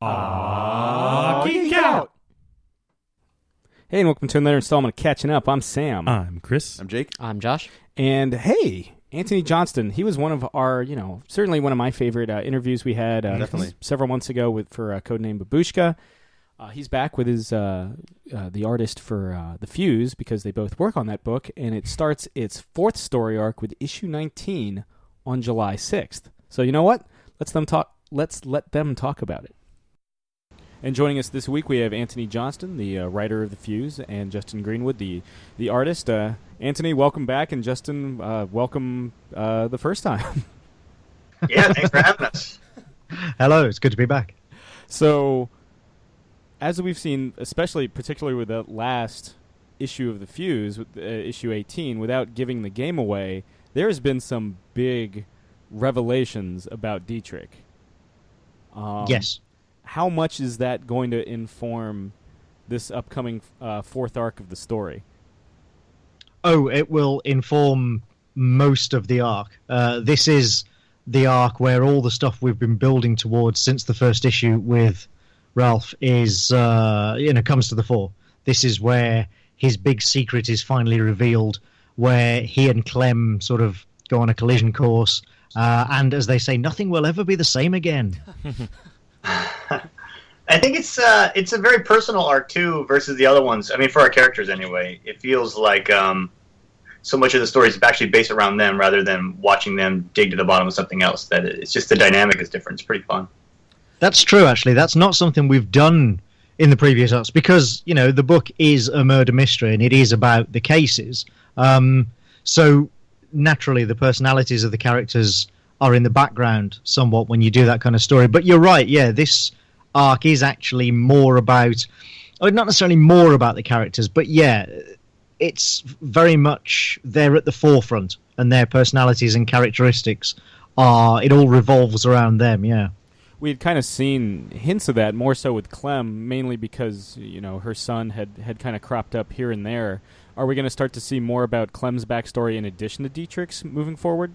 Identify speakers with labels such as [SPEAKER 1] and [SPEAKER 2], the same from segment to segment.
[SPEAKER 1] Geek Out! Hey, and welcome to another installment of Catching Up. I'm Sam.
[SPEAKER 2] I'm Chris.
[SPEAKER 3] I'm Jake.
[SPEAKER 4] I'm Josh.
[SPEAKER 1] And hey, Antony Johnston. He was one of our, certainly one of my favorite interviews we had several months ago for Codename Babushka. He's back with his the artist for The Fuse, because they both work on that book, and it starts its fourth story arc with issue 19 on July 6th. So you know what? Let's let them talk about it. And joining us this week, we have Antony Johnston, the writer of The Fuse, and Justin Greenwood, the artist. Antony, welcome back, and Justin, welcome the first time.
[SPEAKER 5] Yeah, thanks for having us.
[SPEAKER 6] Hello, it's good to be back.
[SPEAKER 1] So, as we've seen, particularly with the last issue of The Fuse, issue 18, without giving the game away, there has been some big revelations about Dietrich.
[SPEAKER 6] Yes.
[SPEAKER 1] How much is that going to inform this upcoming fourth arc of the story?
[SPEAKER 6] Oh, it will inform most of the arc. This is the arc where all the stuff we've been building towards since the first issue with Ralph is, comes to the fore. This is where his big secret is finally revealed, where he and Clem sort of go on a collision course, and as they say, nothing will ever be the same again.
[SPEAKER 5] I think it's a very personal arc too versus the other ones. I mean, for our characters anyway, it feels like so much of the story is actually based around them rather than watching them dig to the bottom of something else. That it's just the dynamic is different. It's pretty fun. That's
[SPEAKER 6] true, actually. That's not something we've done in the previous arcs because the book is a murder mystery and it is about the cases. So naturally, the personalities of the characters are in the background somewhat when you do that kind of story. But you're right, yeah, this arc is actually more about, not necessarily more about the characters, but yeah, it's very much, they're at the forefront, and their personalities and characteristics it all revolves around them, yeah.
[SPEAKER 1] We had kind of seen hints of that, more so with Clem, mainly because, her son had kind of cropped up here and there. Are we going to start to see more about Clem's backstory in addition to Dietrich's moving forward?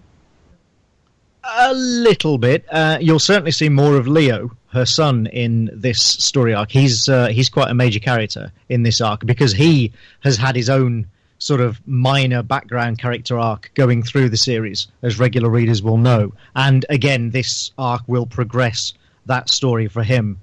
[SPEAKER 6] A little bit. You'll certainly see more of Leo, her son, in this story arc. He's quite a major character in this arc because he has had his own sort of minor background character arc going through the series, as regular readers will know. And again, this arc will progress that story for him.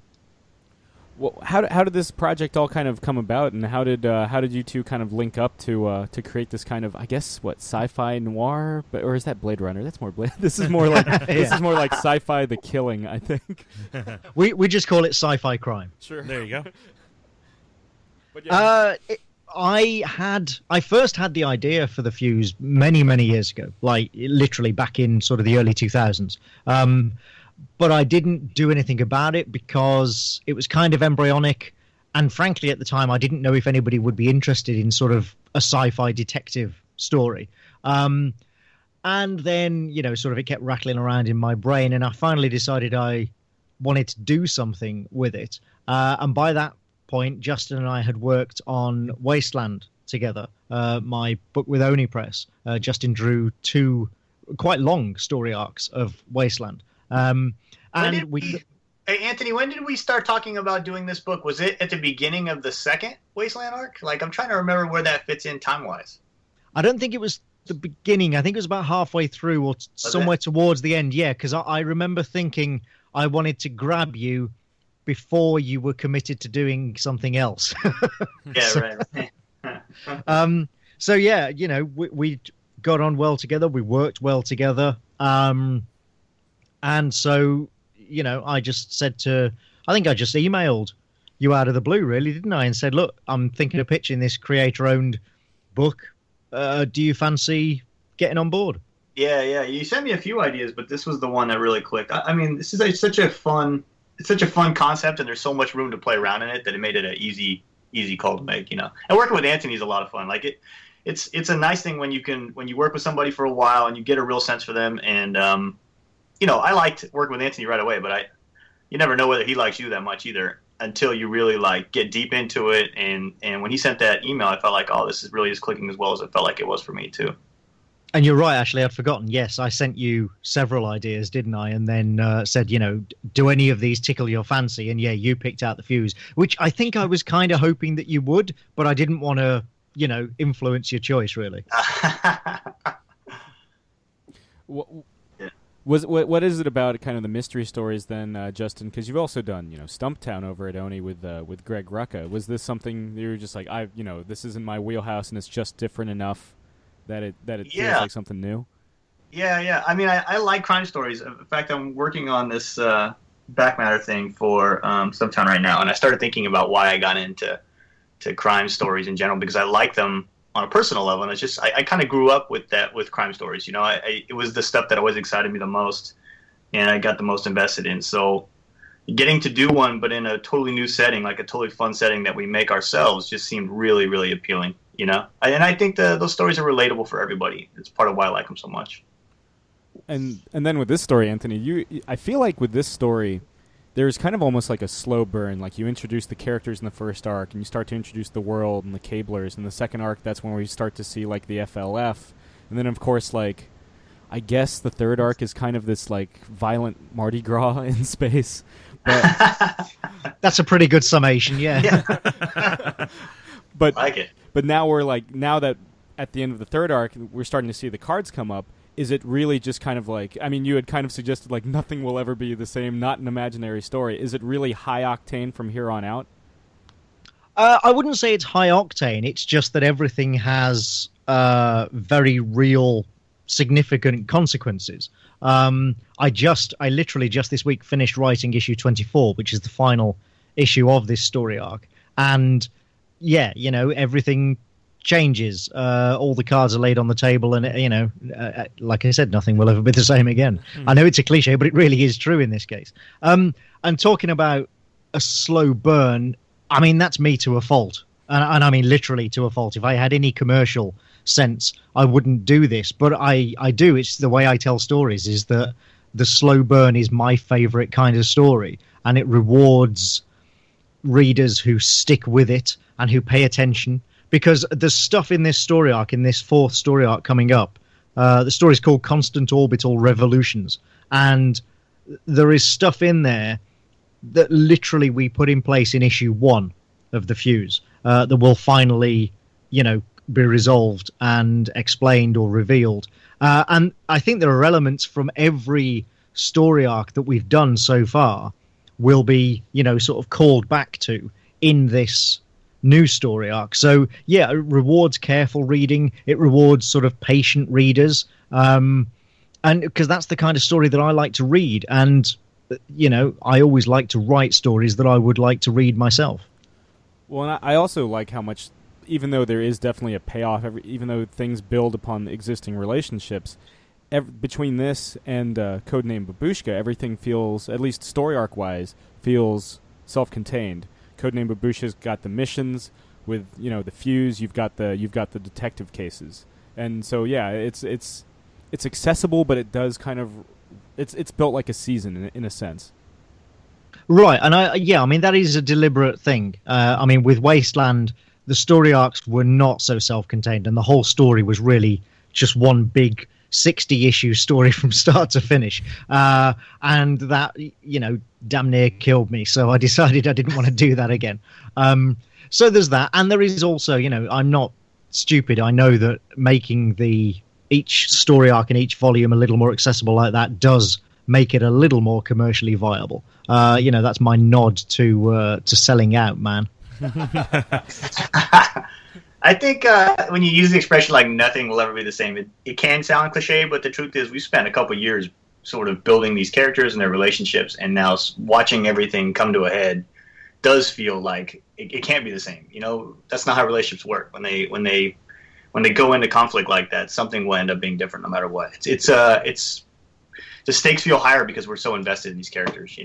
[SPEAKER 1] Well, how did this project all kind of come about, and how did you two kind of link up to create this kind of, I guess, sci-fi noir, or is that Blade Runner? That's more Blade. This is more like this is more like sci-fi The Killing, I think.
[SPEAKER 6] we just call it sci-fi crime.
[SPEAKER 1] Sure,
[SPEAKER 2] there you go.
[SPEAKER 1] But yeah.
[SPEAKER 6] I first had the idea for The Fuse many years ago, like literally back in sort of the early 2000s. But I didn't do anything about it because it was kind of embryonic. And frankly, at the time, I didn't know if anybody would be interested in sort of a sci-fi detective story. And then, sort of it kept rattling around in my brain. And I finally decided I wanted to do something with it. And by that point, Justin and I had worked on Wasteland together, my book with Oni Press. Justin drew 2 quite long story arcs of Wasteland.
[SPEAKER 5] Hey, Anthony, when did we start talking about doing this book? Was it at the beginning of the second Wasteland arc? Like, I'm trying to remember where that fits in time-wise.
[SPEAKER 6] I don't think it was the beginning. I think it was about halfway through or somewhere towards the end. Yeah, because I remember thinking I wanted to grab you before you were committed to doing something else.
[SPEAKER 5] Yeah, right.
[SPEAKER 6] So yeah, we got on well together. We worked well together. And so, I just I think I just emailed you out of the blue, really, didn't I? And said, look, I'm thinking of pitching this creator-owned book. Do you fancy getting on board?
[SPEAKER 5] Yeah. You sent me a few ideas, but this was the one that really clicked. I mean, this is such a fun concept, and there's so much room to play around in it that it made it an easy call to make, And working with Anthony is a lot of fun. Like it's a nice thing when you work with somebody for a while and you get a real sense for them. And I liked working with Anthony right away, but you never know whether he likes you that much either until you really get deep into it. And when he sent that email, I felt like, oh, this is really just clicking as well as it felt like it was for me too.
[SPEAKER 6] And you're right, actually, I'd forgotten. Yes, I sent you several ideas, didn't I? And then said, do any of these tickle your fancy? And yeah, you picked out the Fuse, which I think I was kind of hoping that you would, but I didn't want to, influence your choice, really.
[SPEAKER 1] What is it about kind of the mystery stories then, Justin? Because you've also done, Stumptown over at Oni with Greg Rucka. Was this something you were just like, this isn't my wheelhouse and it's just different enough that it feels like something new?
[SPEAKER 5] Yeah. I mean, I like crime stories. In fact, I'm working on this back matter thing for Stumptown right now, and I started thinking about why I got into crime stories in general, because I like them on a personal level, and it's just I kind of grew up with crime stories. It was the stuff that always excited me the most, and I got the most invested in. So getting to do one, but in a totally new setting, like a totally fun setting that we make ourselves, just seemed really, really appealing. And I think those stories are relatable for everybody. It's part of why I like them so much.
[SPEAKER 1] And then with this story, Anthony, I feel like with this story, there's kind of almost like a slow burn. Like you introduce the characters in the first arc, and you start to introduce the world and the cablers. In the second arc, that's when we start to see like the FLF, and then of course, like I guess the third arc is kind of this like violent Mardi Gras in space. But
[SPEAKER 6] that's a pretty good summation, yeah.
[SPEAKER 1] But
[SPEAKER 5] I like it.
[SPEAKER 1] But now that at the end of the third arc, we're starting to see the cards come up. Is it really just kind of like, I mean, you had kind of suggested like nothing will ever be the same, not an imaginary story. Is it really high octane from here on out?
[SPEAKER 6] I wouldn't say it's high octane. It's just that everything has very real, significant consequences. I literally just this week finished writing issue 24, which is the final issue of this story arc. And yeah, everything changes. All the cards are laid on the table, and like I said, nothing will ever be the same again. I know it's a cliche, but it really is true in this case. And talking about a slow burn, I mean, that's me to a fault, and I mean literally to a fault. If I had any commercial sense, I wouldn't do this, but I do. It's the way I tell stories, is that the slow burn is my favorite kind of story, and it rewards readers who stick with it and who pay attention. Because the stuff in this story arc, in this fourth story arc coming up, the story is called Constant Orbital Revolutions. And there is stuff in there that literally we put in place in issue 1 of the Fuse that will finally, be resolved and explained or revealed. And I think there are elements from every story arc that we've done so far will be, sort of called back to in this new story arc. So yeah, it rewards careful reading, it rewards sort of patient readers, and because that's the kind of story that I like to read, and I always like to write stories that I would like to read myself.
[SPEAKER 1] Well, and I also like how much, even though there is definitely a payoff, even though things build upon existing relationships, between this and Codename Babushka, everything feels, at least story arc wise, feels self-contained. Codename Babushka's got the missions with the Fuse. You've got the detective cases, and so yeah, it's accessible, but it does kind of it's built like a season in a sense.
[SPEAKER 6] Right, and I mean that is a deliberate thing. I mean with Wasteland, the story arcs were not so self-contained, and the whole story was really just one big 60-issue story from start to finish, and that damn near killed me, so I decided I didn't want to do that again. So there's that, and there is also, I'm not stupid. I know that making each story arc in each volume a little more accessible like that does make it a little more commercially viable. That's my nod to selling out, man.
[SPEAKER 5] I think when you use the expression like nothing will ever be the same, it can sound cliche, but the truth is we spent a couple years sort of building these characters and their relationships, and now watching everything come to a head does feel like it can't be the same. That's not how relationships work. When they go into conflict like that, something will end up being different no matter what. It's the stakes feel higher because we're so invested in these characters,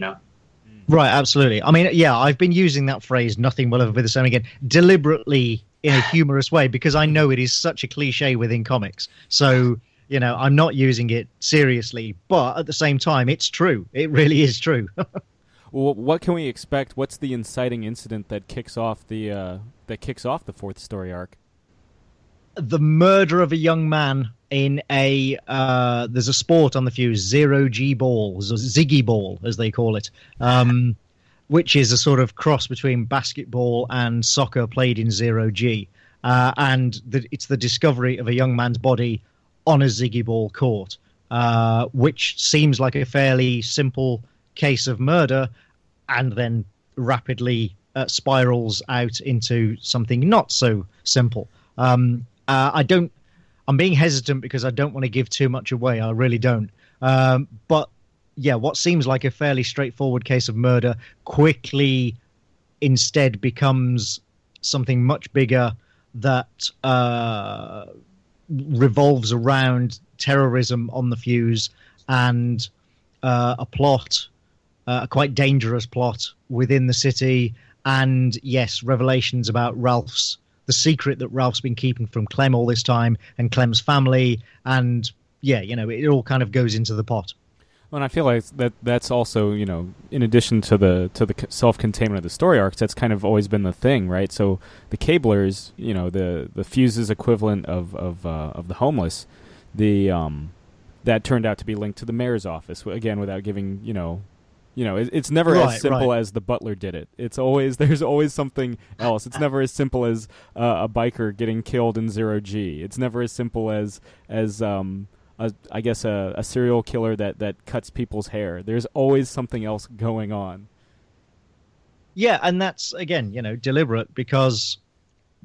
[SPEAKER 5] Right,
[SPEAKER 6] absolutely. I mean, yeah, I've been using that phrase, nothing will ever be the same again, deliberately in a humorous way, because I know it is such a cliche within comics. So, I'm not using it seriously, but at the same time, it's true. It really is true.
[SPEAKER 1] Well, what can we expect? What's the inciting incident that kicks off the fourth story arc?
[SPEAKER 6] the murder of a young man in a there's a sport on the fuse, 0G balls, or Ziggy ball as they call it, which is a sort of cross between basketball and soccer played in 0G, and it's the discovery of a young man's body on a Ziggy ball court, which seems like a fairly simple case of murder, and then rapidly spirals out into something not so simple. I'm being hesitant because I don't want to give too much away. I really don't. But yeah, what seems like a fairly straightforward case of murder quickly instead becomes something much bigger that revolves around terrorism on the fuse and a plot, a quite dangerous plot within the city. And yes, revelations about the secret that Ralph's been keeping from Clem all this time and Clem's family. And yeah, it all kind of goes into the pot.
[SPEAKER 1] Well, and I feel like that's also, in addition to the self-containment of the story arcs, that's kind of always been the thing, right? So the Cablers, the Fuse's equivalent of the Homeless, that turned out to be linked to the mayor's office, again, without giving, it's never as simple as the butler did it. There's always something else. It's never as simple as a biker getting killed in 0G. It's never as simple as I guess a serial killer that cuts people's hair. There's always something else going on.
[SPEAKER 6] Yeah, and that's, again, deliberate because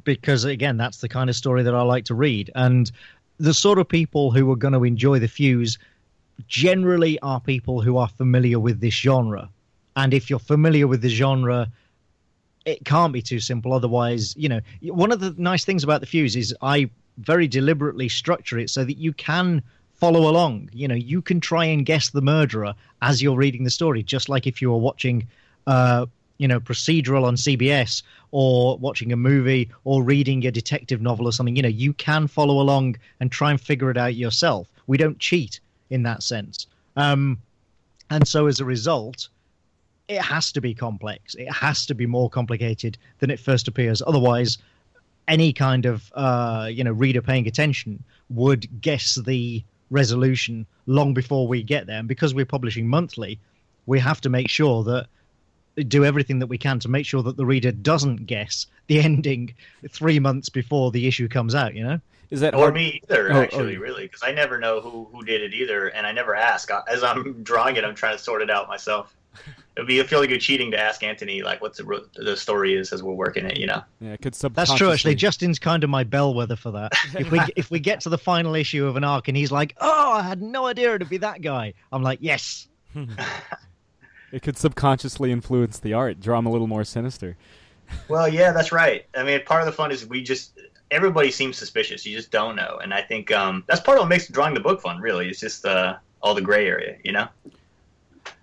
[SPEAKER 6] again, that's the kind of story that I like to read. And the sort of people who are going to enjoy the Fuse generally are people who are familiar with this genre. And if you're familiar with the genre, it can't be too simple. Otherwise, one of the nice things about the Fuse is I very deliberately structure it so that you can follow along. You can try and guess the murderer as you're reading the story, just like if you were watching procedural on CBS or watching a movie or reading a detective novel or something. You can follow along and try and figure it out yourself. We don't cheat in that sense. And so as a result, it has to be complex. It has to be more complicated than it first appears. Otherwise, any kind of reader paying attention would guess the resolution long before we get there. And because we're publishing monthly, we have to make sure that do everything that we can to make sure that the reader doesn't guess the ending 3 months before the issue comes out.
[SPEAKER 1] Is that
[SPEAKER 5] or me either? Actually, really, because I never know who did it either, and I never ask. As I'm drawing it, I'm trying to sort it out myself. I feel like you're cheating to ask Antony like what the story is as we're working it.
[SPEAKER 1] Yeah, it could
[SPEAKER 6] That's true. Actually, Justin's kind of my bellwether for that. If we get to the final issue of an arc and he's like, "Oh, I had no idea it'd be that guy," I'm like, "Yes."
[SPEAKER 1] It could subconsciously influence the art, draw them a little more sinister.
[SPEAKER 5] Well, yeah, that's right. I mean, part of the fun is everybody seems suspicious. You just don't know, and I think that's part of what makes drawing the book fun. Really, it's just all the gray area.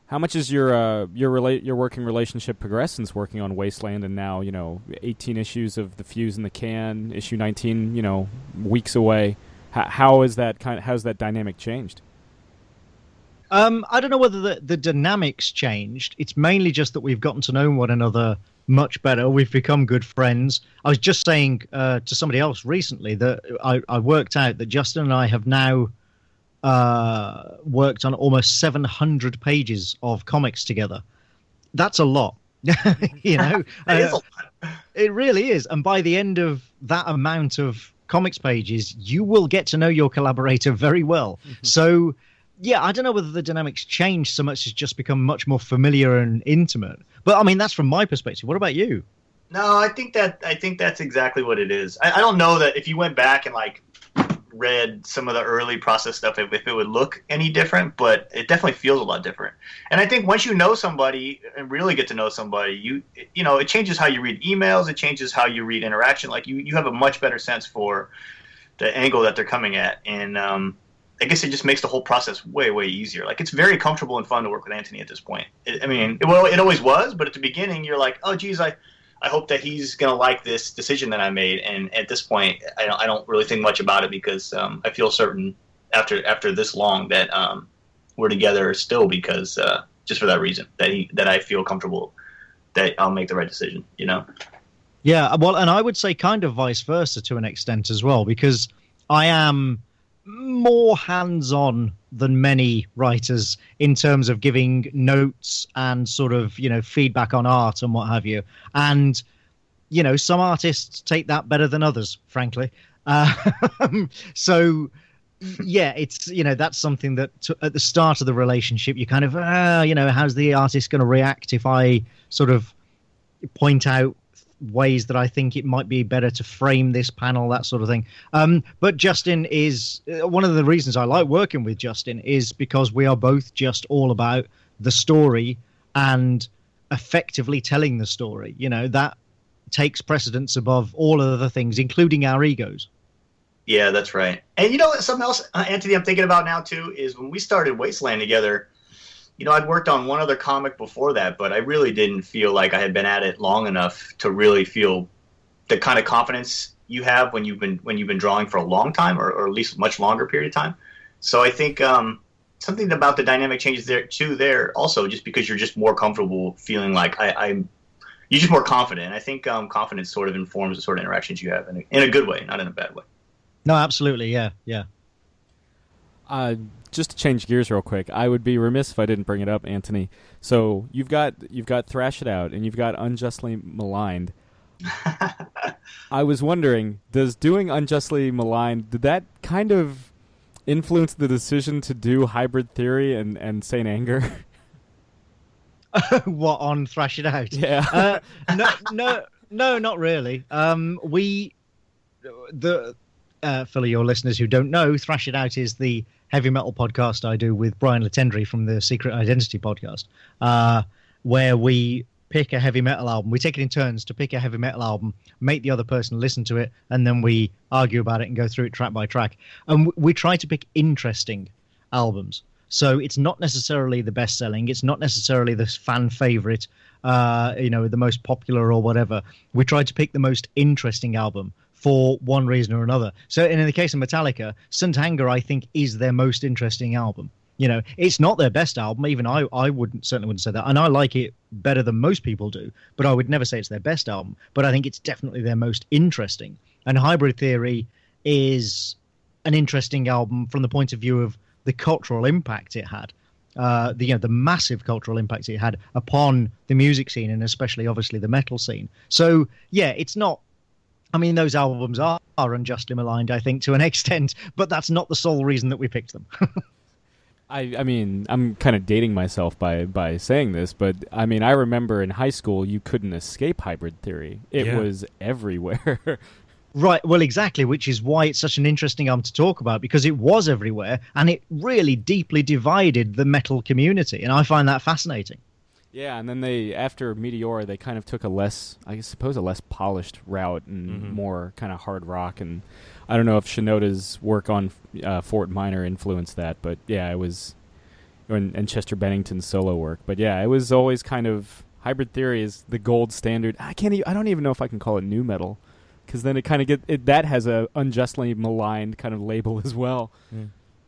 [SPEAKER 1] How much is your working relationship progressed since working on Wasteland and now 18 issues of the Fuse in the can, issue 19 weeks away? How's that dynamic changed?
[SPEAKER 6] I don't know whether the dynamics changed. It's mainly just that we've gotten to know one another much better. We've become good friends. I was just saying to somebody else recently that I worked out that Justin and I have now worked on almost 700 pages of comics together. That's a lot. That is a lot. It really is. And by the end of that amount of comics pages, you will get to know your collaborator very well. So yeah, I don't know whether the dynamics changed so much as just become much more familiar and intimate. But I mean, that's from my perspective. What about you?
[SPEAKER 5] No, I think that's exactly what it is. I don't know that if you went back and read some of the early process stuff, if it would look any different, but it definitely feels a lot different. And I think once you know somebody and really get to know somebody, it changes how you read emails. It changes how you read interaction. You have a much better sense for the angle that they're coming at. And I guess it just makes the whole process way, way easier. It's very comfortable and fun to work with Antony at this point. It always was, but at the beginning you're like, oh, geez, I hope that he's going to like this decision that I made. And at this point, I don't really think much about it because I feel certain after this long that we're together still because just for that reason, that I feel comfortable that I'll make the right decision,
[SPEAKER 6] Yeah, well, and I would say kind of vice versa to an extent as well, because I am more hands-on than many writers in terms of giving notes and sort of, feedback on art and what have you. And, some artists take that better than others, frankly. So, yeah, it's, that's something that at the start of the relationship, you kind of, how's the artist going to react if I sort of point out ways that I think it might be better to frame this panel, that sort of thing. But Justin is one of the reasons I like working with Justin is because we are both just all about the story and effectively telling the story. That takes precedence above all other things, including our egos.
[SPEAKER 5] Yeah, that's right. And something else, Anthony, I'm thinking about now too, is when we started Wasteland together, I'd worked on one other comic before that, but I really didn't feel like I had been at it long enough to really feel the kind of confidence you have when you've been drawing for a long time, or at least a much longer period of time. So I think something about the dynamic changes there too. There also, just because you're just more comfortable feeling like you're just more confident. I think confidence sort of informs the sort of interactions you have in a good way, not in a bad way.
[SPEAKER 6] No, absolutely, yeah.
[SPEAKER 1] Just to change gears real quick, I would be remiss if I didn't bring it up, Anthony. So you've got Thrash It Out, and you've got Unjustly Maligned. I was wondering, does doing Unjustly Maligned, did that kind of influence the decision to do Hybrid Theory and Saint Anger?
[SPEAKER 6] What, on Thrash It Out?
[SPEAKER 1] Yeah.
[SPEAKER 6] No, not really. For your listeners who don't know, Thrash It Out is the heavy metal podcast I do with Brian Latendry from the Secret Identity podcast, where we pick a heavy metal album. We take it in turns to pick a heavy metal album, make the other person listen to it, and then we argue about it and go through it track by track. And we try to pick interesting albums. So it's not necessarily the best-selling. It's not necessarily the fan favorite, the most popular or whatever. We try to pick the most interesting album for one reason or another. So in the case of Metallica, Saint Anger, I think, is their most interesting album. It's not their best album. Even I certainly wouldn't say that. And I like it better than most people do, but I would never say it's their best album. But I think it's definitely their most interesting. And Hybrid Theory is an interesting album from the point of view of the cultural impact it had. The massive cultural impact it had upon the music scene, and especially, obviously, the metal scene. So, yeah, it's not... I mean, those albums are unjustly maligned, I think, to an extent, but that's not the sole reason that we picked them.
[SPEAKER 1] I mean, I'm kind of dating myself by saying this, but I mean, I remember in high school you couldn't escape Hybrid Theory. It was everywhere.
[SPEAKER 6] Right, well, exactly, which is why it's such an interesting album to talk about, because it was everywhere, and it really deeply divided the metal community, and I find that fascinating.
[SPEAKER 1] Yeah, and then after Meteora, they kind of took a less polished route and more kind of hard rock. And I don't know if Shinoda's work on Fort Minor influenced that, but yeah, it was, and Chester Bennington's solo work. But yeah, it was always kind of, Hybrid Theory is the gold standard. I don't even know if I can call it nu metal, because then it kind of that has a unjustly maligned kind of label as well.
[SPEAKER 6] Yeah.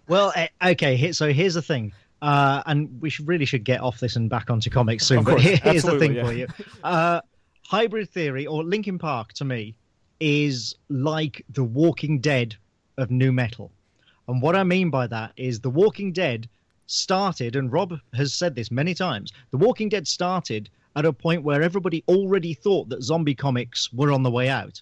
[SPEAKER 6] Well, okay, so here's the thing. And we really should get off this and back onto comics soon. But here's the thing for you. Hybrid Theory, or Linkin Park, to me, is like the Walking Dead of nu metal. And what I mean by that is The Walking Dead started, and Rob has said this many times, The Walking Dead started at a point where everybody already thought that zombie comics were on the way out.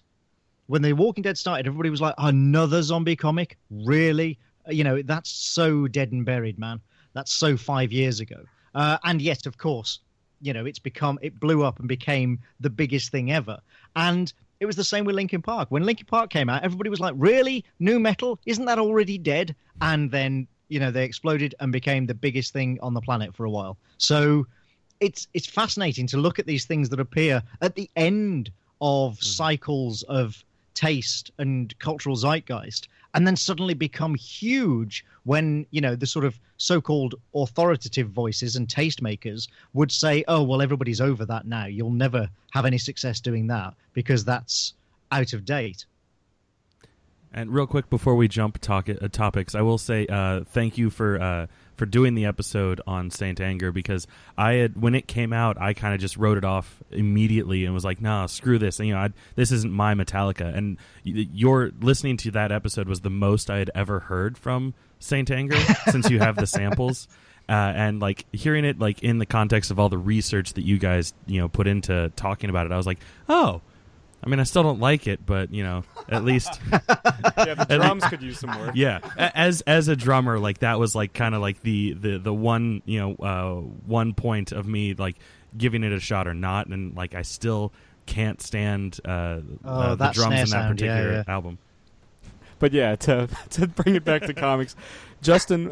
[SPEAKER 6] When The Walking Dead started, everybody was like, another zombie comic? Really? That's so dead and buried, man. That's so 5 years ago. And yet, of course, it blew up and became the biggest thing ever. And it was the same with Linkin Park. When Linkin Park came out, everybody was like, really? Nu metal? Isn't that already dead? And then, they exploded and became the biggest thing on the planet for a while. So it's fascinating to look at these things that appear at the end of cycles of taste and cultural zeitgeist, and then suddenly become huge when, the sort of so-called authoritative voices and tastemakers would say, oh, well, everybody's over that now. You'll never have any success doing that because that's out of date.
[SPEAKER 2] And real quick before we jump topics, I will say thank you for doing the episode on Saint Anger, because when it came out, I kind of just wrote it off immediately and was like, nah, screw this. And, this isn't my Metallica. And your listening to that episode was the most I had ever heard from Saint Anger since you have the samples. And like hearing it like in the context of all the research that you guys put into talking about it, I was like, oh, I mean, I still don't like it, but at least
[SPEAKER 1] the drums could use some work.
[SPEAKER 2] Yeah, as a drummer, like that was like kind of like the one one point of me like giving it a shot or not, and like I still can't stand the drums in that particular album.
[SPEAKER 1] But yeah, to bring it back to comics, Justin.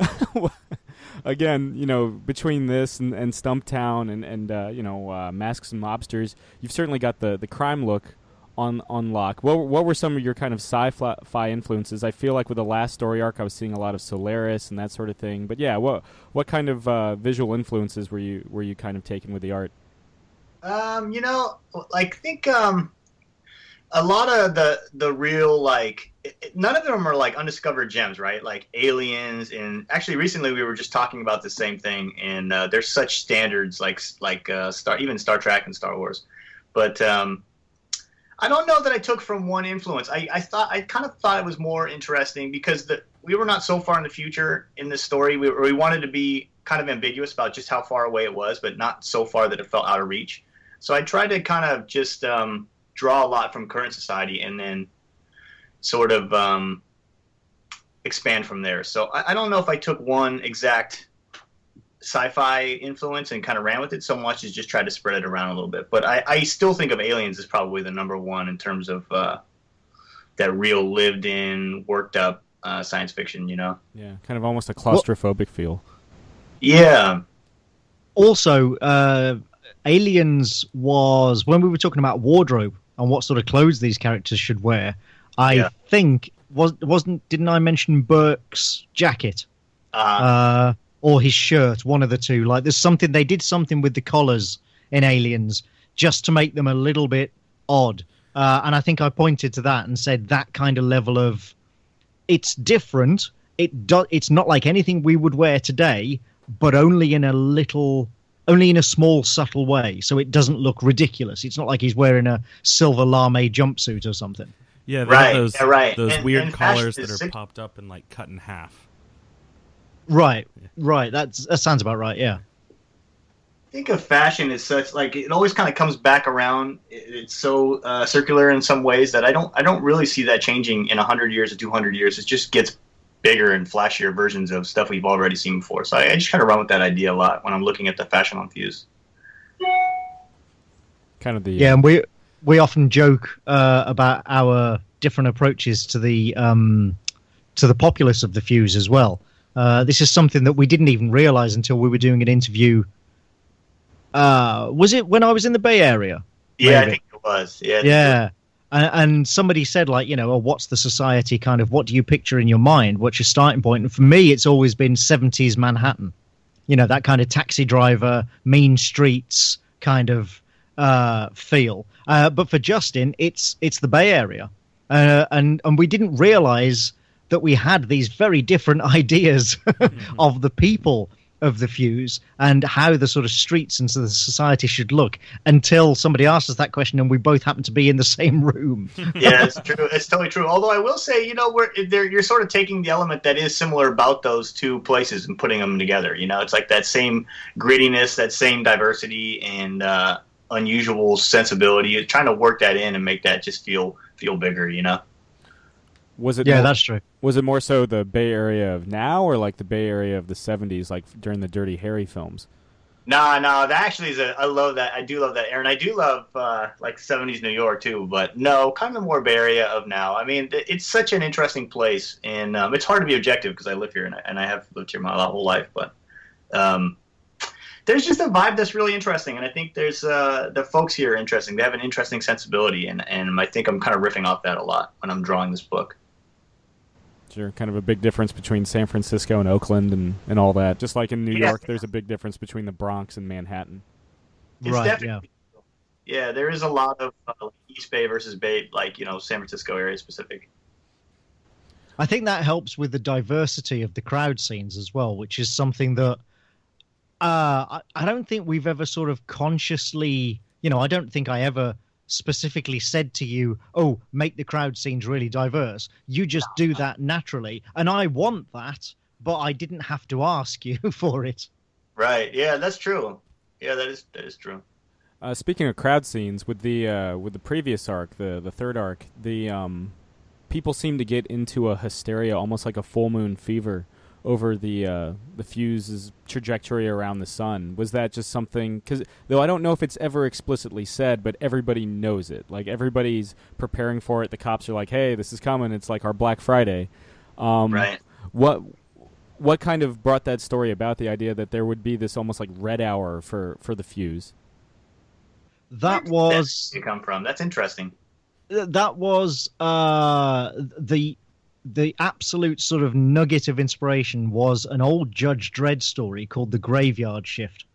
[SPEAKER 1] Again, between this and Stumptown and Masks and Mobsters, you've certainly got the crime look on lock. What were some of your kind of sci-fi influences? I feel like with the last story arc, I was seeing a lot of Solaris and that sort of thing. But yeah, what kind of visual influences were you kind of taking with the art?
[SPEAKER 5] I think a lot of the real none of them are like undiscovered gems, right? Like Aliens, and actually recently we were just talking about the same thing. And there's such standards like even Star Trek and Star Wars, but I don't know that I took from one influence. I kind of thought it was more interesting because we were not so far in the future in this story. We wanted to be kind of ambiguous about just how far away it was, but not so far that it felt out of reach. So I tried to kind of just draw a lot from current society and then sort of expand from there. So I don't know if I took one exact sci-fi influence and kind of ran with it so much as just tried to spread it around a little bit. But I still think of Aliens as probably the number one in terms of that real lived-in, worked-up science fiction, Yeah,
[SPEAKER 1] kind of almost a claustrophobic feel.
[SPEAKER 5] Yeah.
[SPEAKER 6] Also, Aliens was, when we were talking about wardrobe and what sort of clothes these characters should wear, I think, didn't I mention Burke's jacket? Or his shirt, one of the two. Like, they did something with the collars in Aliens just to make them a little bit odd. And I think I pointed to that and said that kind of level of, it's different. It's not like anything we would wear today, but only in a small, subtle way. So it doesn't look ridiculous. It's not like he's wearing a silver lame jumpsuit or something.
[SPEAKER 2] Yeah, those weird collars that are
[SPEAKER 5] sick.
[SPEAKER 2] Popped up and like cut in half.
[SPEAKER 6] Right. That sounds about right. Yeah.
[SPEAKER 5] I think of fashion as such, like it always kind of comes back around. It's so circular in some ways that I don't really see that changing in 100 years or 200 years. It just gets bigger and flashier versions of stuff we've already seen before. So I just kind of run with that idea a lot when I'm looking at the fashion on Fuse.
[SPEAKER 1] Kind of the
[SPEAKER 6] and we often joke about our different approaches to the populace of the Fuse as well. This is something that we didn't even realize until we were doing an interview. Was it when I was in the Bay Area?
[SPEAKER 5] Yeah, maybe? I think it was.
[SPEAKER 6] Yeah. And somebody said, like, what's the society kind of, what do you picture in your mind? What's your starting point? And for me, it's always been 70s Manhattan. That kind of taxi driver, mean streets kind of feel. But for Justin, it's the Bay Area. And we didn't realize that we had these very different ideas of the people of the Fuse and how the sort of streets and the society should look until somebody asked us that question and we both happened to be in the same room.
[SPEAKER 5] Yeah, it's true. It's totally true. Although I will say, you're sort of taking the element that is similar about those two places and putting them together. It's like that same grittiness, that same diversity and unusual sensibility. You're trying to work that in and make that just feel bigger,
[SPEAKER 1] Was it?
[SPEAKER 6] Yeah, that's true.
[SPEAKER 1] Was it more so the Bay Area of now, or like the Bay Area of the '70s, like during the Dirty Harry films?
[SPEAKER 5] No, that actually is I love that. I do love that, Aaron. I do love like '70s New York too, but no, kind of more Bay Area of now. I mean, it's such an interesting place, and it's hard to be objective because I live here and I have lived here my whole life. But there's just a vibe that's really interesting, and I think there's the folks here are interesting. They have an interesting sensibility, and I think I'm kind of riffing off that a lot when I'm drawing this book.
[SPEAKER 1] Sure, kind of a big difference between San Francisco and Oakland and all that. Just like in New York, there's a big difference between the Bronx and Manhattan.
[SPEAKER 5] It's definitely, yeah, there is a lot of East Bay versus Bay, like, San Francisco area specific.
[SPEAKER 6] I think that helps with the diversity of the crowd scenes as well, which is something that I don't think we've ever sort of consciously, I don't think I ever specifically said to you, oh, make the crowd scenes really diverse. You just do that naturally. And I want that, but I didn't have to ask you for it.
[SPEAKER 5] Right. Yeah, that's true. Yeah, that is true.
[SPEAKER 1] Speaking of crowd scenes, with the previous arc, the third arc, the people seem to get into a hysteria, almost like a full moon fever, over the fuse's trajectory around the sun. Was that just something? Because though I don't know if it's ever explicitly said, but everybody knows it. Like everybody's preparing for it. The cops are like, "Hey, this is coming." It's like our Black Friday.
[SPEAKER 5] Right.
[SPEAKER 1] What kind of brought that story about? The idea that there would be this almost like red hour for the fuse.
[SPEAKER 6] That was.
[SPEAKER 5] Where did it come from? That's interesting.
[SPEAKER 6] That was the absolute sort of nugget of inspiration was an old Judge Dredd story called The Graveyard Shift,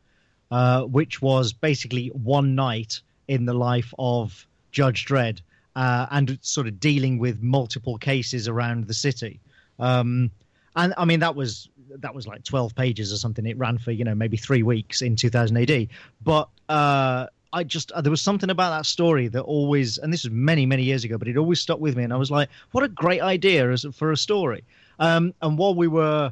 [SPEAKER 6] which was basically one night in the life of Judge Dredd and sort of dealing with multiple cases around the city. And I mean, that was like 12 pages or something. It ran for, maybe 3 weeks in 2000 AD. But there was something about that story that always, and this was many, many years ago, but it always stuck with me. And I was like, what a great idea for a story. And while we were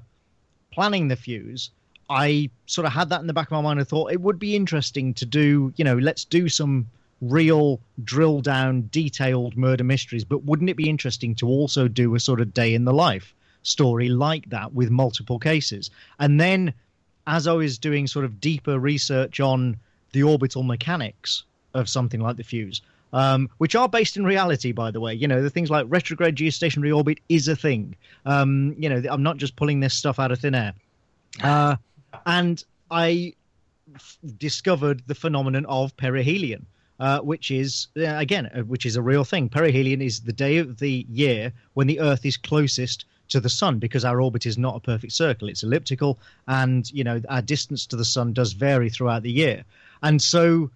[SPEAKER 6] planning the fuse, I sort of had that in the back of my mind. I thought it would be interesting to do, let's do some real drill down, detailed murder mysteries. But wouldn't it be interesting to also do a sort of day in the life story like that with multiple cases? And then as I was doing sort of deeper research on the orbital mechanics of something like the fuse, which are based in reality, by the way. The things like retrograde geostationary orbit is a thing. I'm not just pulling this stuff out of thin air. And I discovered the phenomenon of perihelion, which is, which is a real thing. Perihelion is the day of the year when the Earth is closest to the sun, because our orbit is not a perfect circle. It's elliptical, and, our distance to the sun does vary throughout the year. And so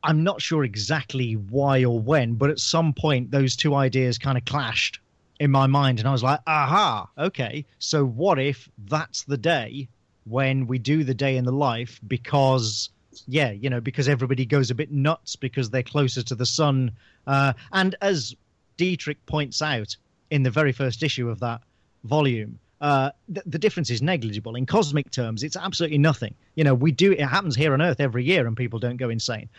[SPEAKER 6] I'm not sure exactly why or when, but at some point those two ideas kind of clashed in my mind. And I was like, aha, okay. So what if that's the day when we do the day in the life because everybody goes a bit nuts because they're closer to the sun. And as Dietrich points out in the very first issue of that volume, the difference is negligible. In cosmic terms, it's absolutely nothing. It happens here on Earth every year and people don't go insane.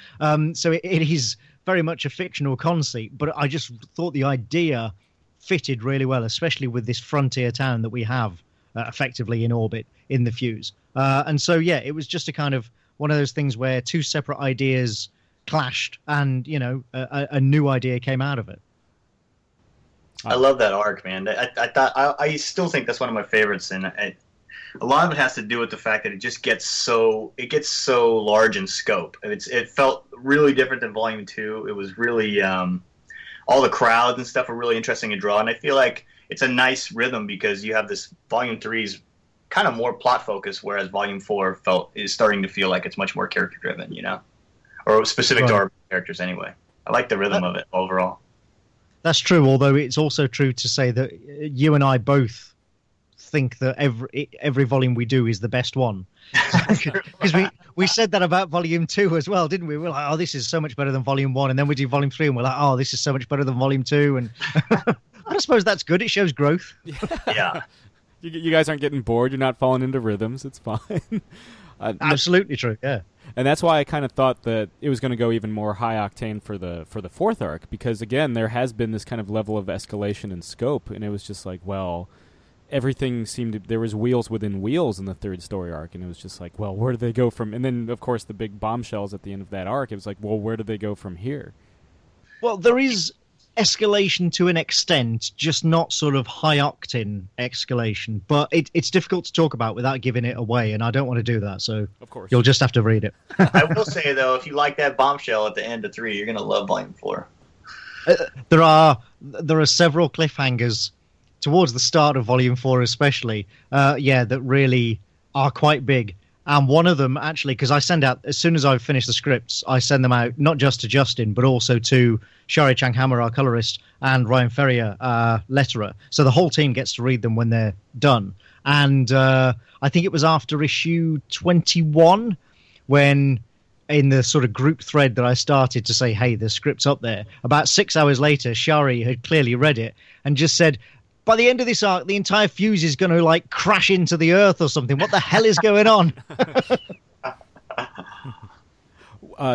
[SPEAKER 6] So it is very much a fictional conceit, but I just thought the idea fitted really well, especially with this frontier town that we have effectively in orbit in the fuse. And so, it was just a kind of one of those things where two separate ideas clashed and, a new idea came out of it.
[SPEAKER 5] I love that arc, man. I still think that's one of my favorites, and a lot of it has to do with the fact that it just gets so large in scope. It felt really different than Volume 2. It was really all the crowds and stuff were really interesting to draw, and I feel like it's a nice rhythm because you have this Volume 3's kind of more plot focused, whereas Volume 4 is starting to feel like it's much more character driven, or specific to our characters anyway. I like the rhythm of it overall.
[SPEAKER 6] That's true, although it's also true to say that you and I both think that every volume we do is the best one. Because we said that about Volume 2 as well, didn't we? We're like, oh, this is so much better than Volume 1. And then we do Volume 3 and we're like, oh, this is so much better than Volume 2. And I suppose that's good. It shows growth.
[SPEAKER 5] Yeah.
[SPEAKER 1] You guys aren't getting bored. You're not falling into rhythms. It's fine.
[SPEAKER 6] Absolutely true, yeah.
[SPEAKER 1] And that's why I kind of thought that it was going to go even more high octane for the fourth arc, because again, there has been this kind of level of escalation in scope, and it was just like, well, everything there was wheels within wheels in the third story arc, and it was just like, well, where do they go from? And then, of course, the big bombshells at the end of that arc. It was like, well, where do they go from here?
[SPEAKER 6] Well, there is escalation to an extent, just not sort of high octane escalation, but it's difficult to talk about without giving it away, and I don't want to do that, so
[SPEAKER 1] of course
[SPEAKER 6] you'll just have to read it.
[SPEAKER 5] I will say though, if you like that bombshell at the end of 3, you're gonna love Volume 4.
[SPEAKER 6] There are several cliffhangers towards the start of Volume 4 especially, that really are quite big, And one of them, actually, because I send out, as soon as I finish the scripts, I send them out not just to Justin, but also to Shari Changhammer, our colorist, and Ryan Ferrier, letterer. So the whole team gets to read them when they're done. And I think it was after issue 21 when, in the sort of group thread that I started to say, hey, the script's up there, about 6 hours later, Shari had clearly read it and just said, by the end of this arc, the entire fuse is going to like crash into the earth or something. What the hell is going on?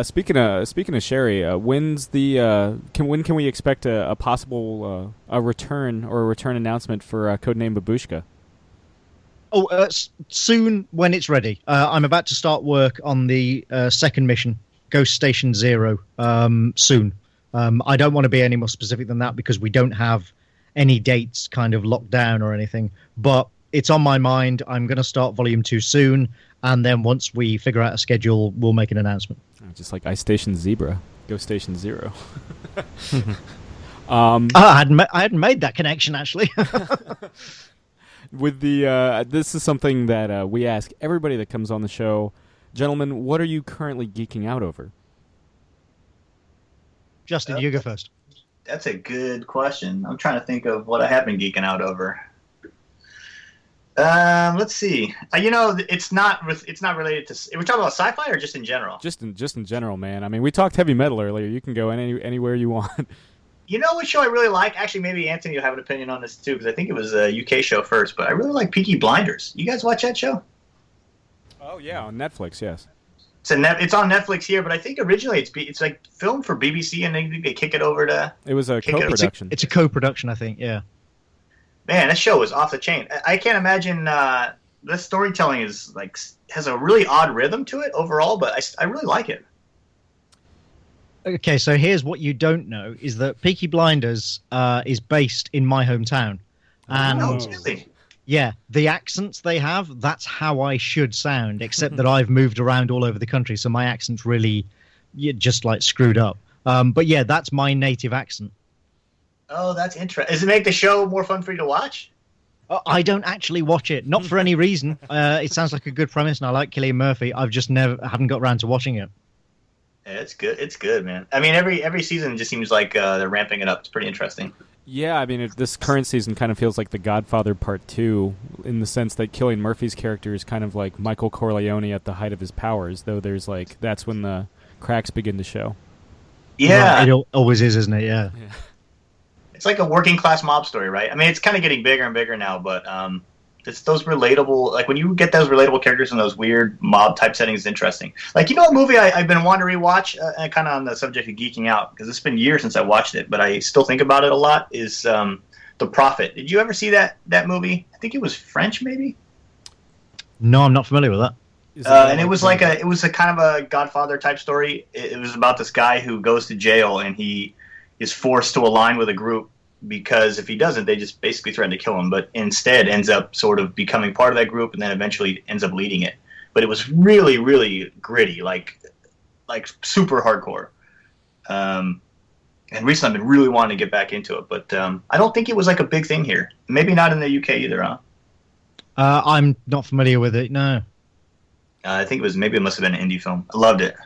[SPEAKER 1] Speaking of Sherry, when can we expect a possible a return or a return announcement for Codename Babushka?
[SPEAKER 6] Soon when it's ready. I'm about to start work on the second mission, Ghost Station Zero. Soon. I don't want to be any more specific than that because we don't have any dates kind of locked down or anything, but it's on my mind. I'm going to start volume 2 soon, and then once we figure out a schedule, we'll make an announcement.
[SPEAKER 1] Just like Ice Station Zebra, Ghost Station Zero.
[SPEAKER 6] I hadn't made that connection, actually.
[SPEAKER 1] With the this is something that we ask everybody that comes on the show. Gentlemen, what are you currently geeking out over?
[SPEAKER 6] Justin, you go first.
[SPEAKER 5] That's a good question. I'm trying to think of what I have been geeking out over. Let's see. It's not related to. We're talking about sci-fi or just in general?
[SPEAKER 1] Just in general, man. I mean, we talked heavy metal earlier. You can go anywhere you want.
[SPEAKER 5] You know what show I really like? Actually, maybe Anthony will have an opinion on this too, because I think it was a UK show first. But I really like Peaky Blinders. You guys watch that show?
[SPEAKER 1] Oh yeah, on Netflix. Yes.
[SPEAKER 5] It's on Netflix here, but I think originally it's like filmed for BBC, and they kick it over to.
[SPEAKER 1] It was a co-production.
[SPEAKER 6] It's a co-production, I think. Yeah. Man,
[SPEAKER 5] that show was off the chain. I can't imagine. The storytelling has a really odd rhythm to it overall, but I really like it.
[SPEAKER 6] Okay, so here's what you don't know: is that Peaky Blinders is based in my hometown, and
[SPEAKER 5] really?
[SPEAKER 6] Yeah, the accents they have, that's how I should sound, except that I've moved around all over the country, so my accent's really just like screwed up. But yeah, that's my native accent.
[SPEAKER 5] Oh, that's interesting. Does it make the show more fun for you to watch?
[SPEAKER 6] I don't actually watch it, not for any reason. It sounds like a good premise, and I like Cillian Murphy. I've just haven't got around to watching it.
[SPEAKER 5] Yeah, it's good. It's good, man. I mean, every season just seems like they're ramping it up. It's pretty interesting.
[SPEAKER 1] Yeah, I mean, this current season kind of feels like The Godfather Part 2 in the sense that Cillian Murphy's character is kind of like Michael Corleone at the height of his powers, though that's when the cracks begin to show.
[SPEAKER 5] Yeah.
[SPEAKER 6] It always is, isn't it? Yeah.
[SPEAKER 5] It's like a working class mob story, right? I mean, it's kind of getting bigger and bigger now, but it's those relatable, like when you get those relatable characters in those weird mob type settings, it's interesting. Like, a movie I've been wanting to rewatch, kind of on the subject of geeking out, because it's been years since I watched it, but I still think about it a lot, is The Prophet. Did you ever see that movie? I think it was French, maybe?
[SPEAKER 6] No, I'm not familiar with that.
[SPEAKER 5] And it was it was a kind of a Godfather type story. It was about this guy who goes to jail and he is forced to align with a group, because if he doesn't, they just basically threaten to kill him, but instead ends up sort of becoming part of that group and then eventually ends up leading it. But it was really, really gritty, like super hardcore. And recently I've been really wanting to get back into it, but I don't think it was like a big thing here. Maybe not in the UK either, huh?
[SPEAKER 6] I'm not familiar with it, no.
[SPEAKER 5] I think it must have been an indie film. I loved it.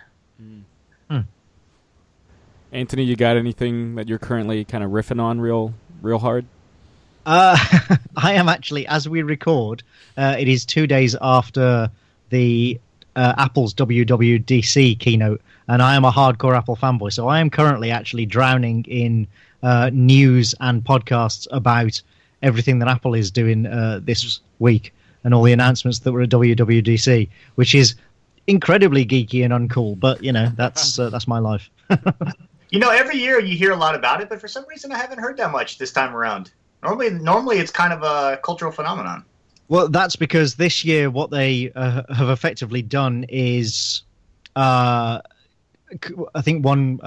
[SPEAKER 1] Anthony, you got anything that you're currently kind of riffing on real hard?
[SPEAKER 6] I am actually, as we record, it is 2 days after the Apple's WWDC keynote, and I am a hardcore Apple fanboy, so I am currently actually drowning in news and podcasts about everything that Apple is doing this week and all the announcements that were at WWDC, which is incredibly geeky and uncool, but that's my life.
[SPEAKER 5] Every year you hear a lot about it, but for some reason I haven't heard that much this time around. Normally it's kind of a cultural phenomenon.
[SPEAKER 6] Well, that's because this year what they have effectively done is, I think one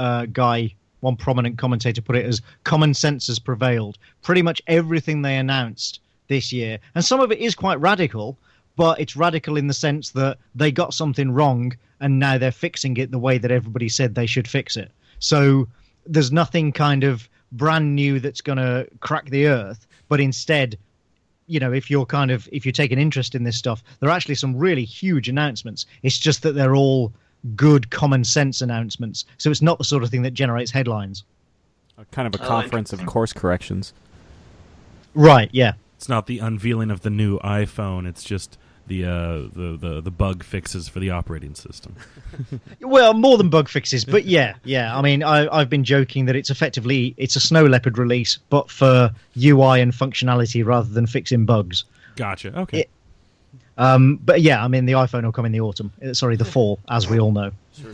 [SPEAKER 6] prominent commentator put it as common sense has prevailed. Pretty much everything they announced this year, and some of it is quite radical, but it's radical in the sense that they got something wrong and now they're fixing it the way that everybody said they should fix it. So there's nothing kind of brand new that's going to crack the earth, but instead if you're taking interest in this stuff, there are actually some really huge announcements. It's just that they're all good common sense announcements. So it's not the sort of thing that generates headlines.
[SPEAKER 1] Kind of a conference of course corrections.
[SPEAKER 6] Right, yeah.
[SPEAKER 2] It's not the unveiling of the new iPhone. It's just the bug fixes for the operating system.
[SPEAKER 6] Well, more than bug fixes, but yeah. I mean, I've been joking that it's a Snow Leopard release, but for UI and functionality rather than fixing bugs.
[SPEAKER 2] Gotcha. Okay.
[SPEAKER 6] But yeah, I mean, the iPhone will come in the autumn. Sorry, the fall, as we all know.
[SPEAKER 1] Sure.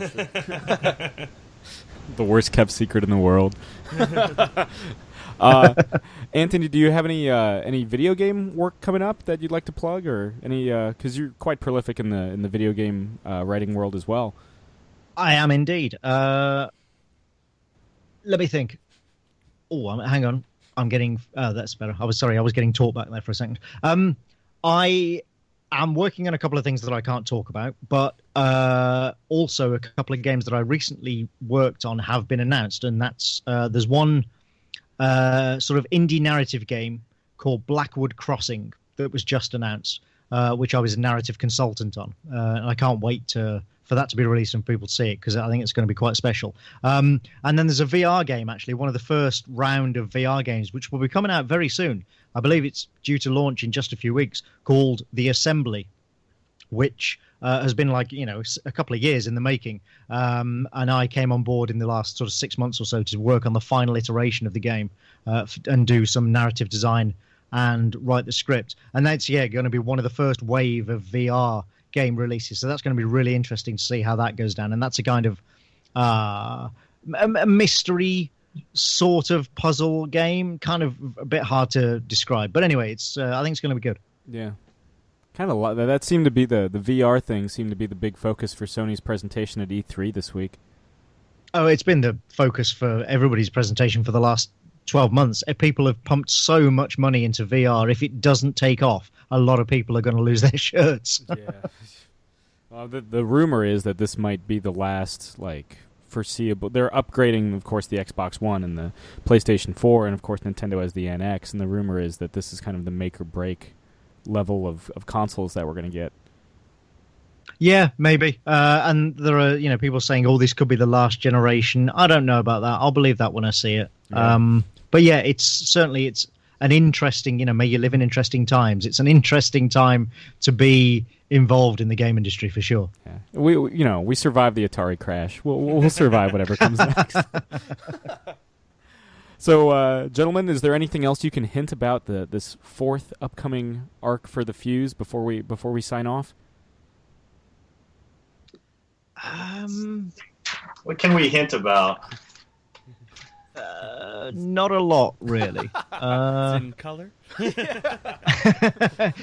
[SPEAKER 1] The worst kept secret in the world. Anthony, do you have any video game work coming up that you'd like to plug, or any? Because you're quite prolific in the video game writing world as well.
[SPEAKER 6] I am indeed. Let me think. Oh, hang on. I'm getting. That's better. I was getting taught back there for a second. I am working on a couple of things that I can't talk about, but also a couple of games that I recently worked on have been announced, and that's there's one. Sort of indie narrative game called Blackwood Crossing that was just announced, which I was a narrative consultant on. And I can't wait for that to be released and people to see it, because I think it's going to be quite special. And then there's a VR game, actually, one of the first round of VR games, which will be coming out very soon. I believe it's due to launch in just a few weeks, called The Assembly, which has been a couple of years in the making. And I came on board in the last sort of 6 months or so to work on the final iteration of the game and do some narrative design and write the script. And that's, going to be one of the first wave of VR game releases. So that's going to be really interesting to see how that goes down. And that's a kind of a mystery sort of puzzle game, kind of a bit hard to describe. But anyway, I think it's going to be good.
[SPEAKER 1] Yeah. Kind of that seemed to be the VR thing seemed to be the big focus for Sony's presentation at E3 this week.
[SPEAKER 6] Oh, it's been the focus for everybody's presentation for the last 12 months. People have pumped so much money into VR. If it doesn't take off, a lot of people are going to lose their shirts.
[SPEAKER 1] Yeah. Well, the rumor is that this might be the last foreseeable. They're upgrading, of course, the Xbox One and the PlayStation 4, and of course Nintendo has the NX. And the rumor is that this is kind of the make or break level of consoles that we're going to get.
[SPEAKER 6] Yeah, maybe. And there are people saying, "Oh, this could be the last generation." I don't know about that. I'll believe that when I see it. Yeah. But yeah, it's an interesting. May you live in interesting times. It's an interesting time to be involved in the game industry for sure.
[SPEAKER 1] Yeah. We survived the Atari crash. We'll survive whatever comes next. So, gentlemen, is there anything else you can hint about this fourth upcoming arc for the Fuse before we sign off?
[SPEAKER 5] What can we hint about?
[SPEAKER 6] Not a lot, really.
[SPEAKER 2] It's in color.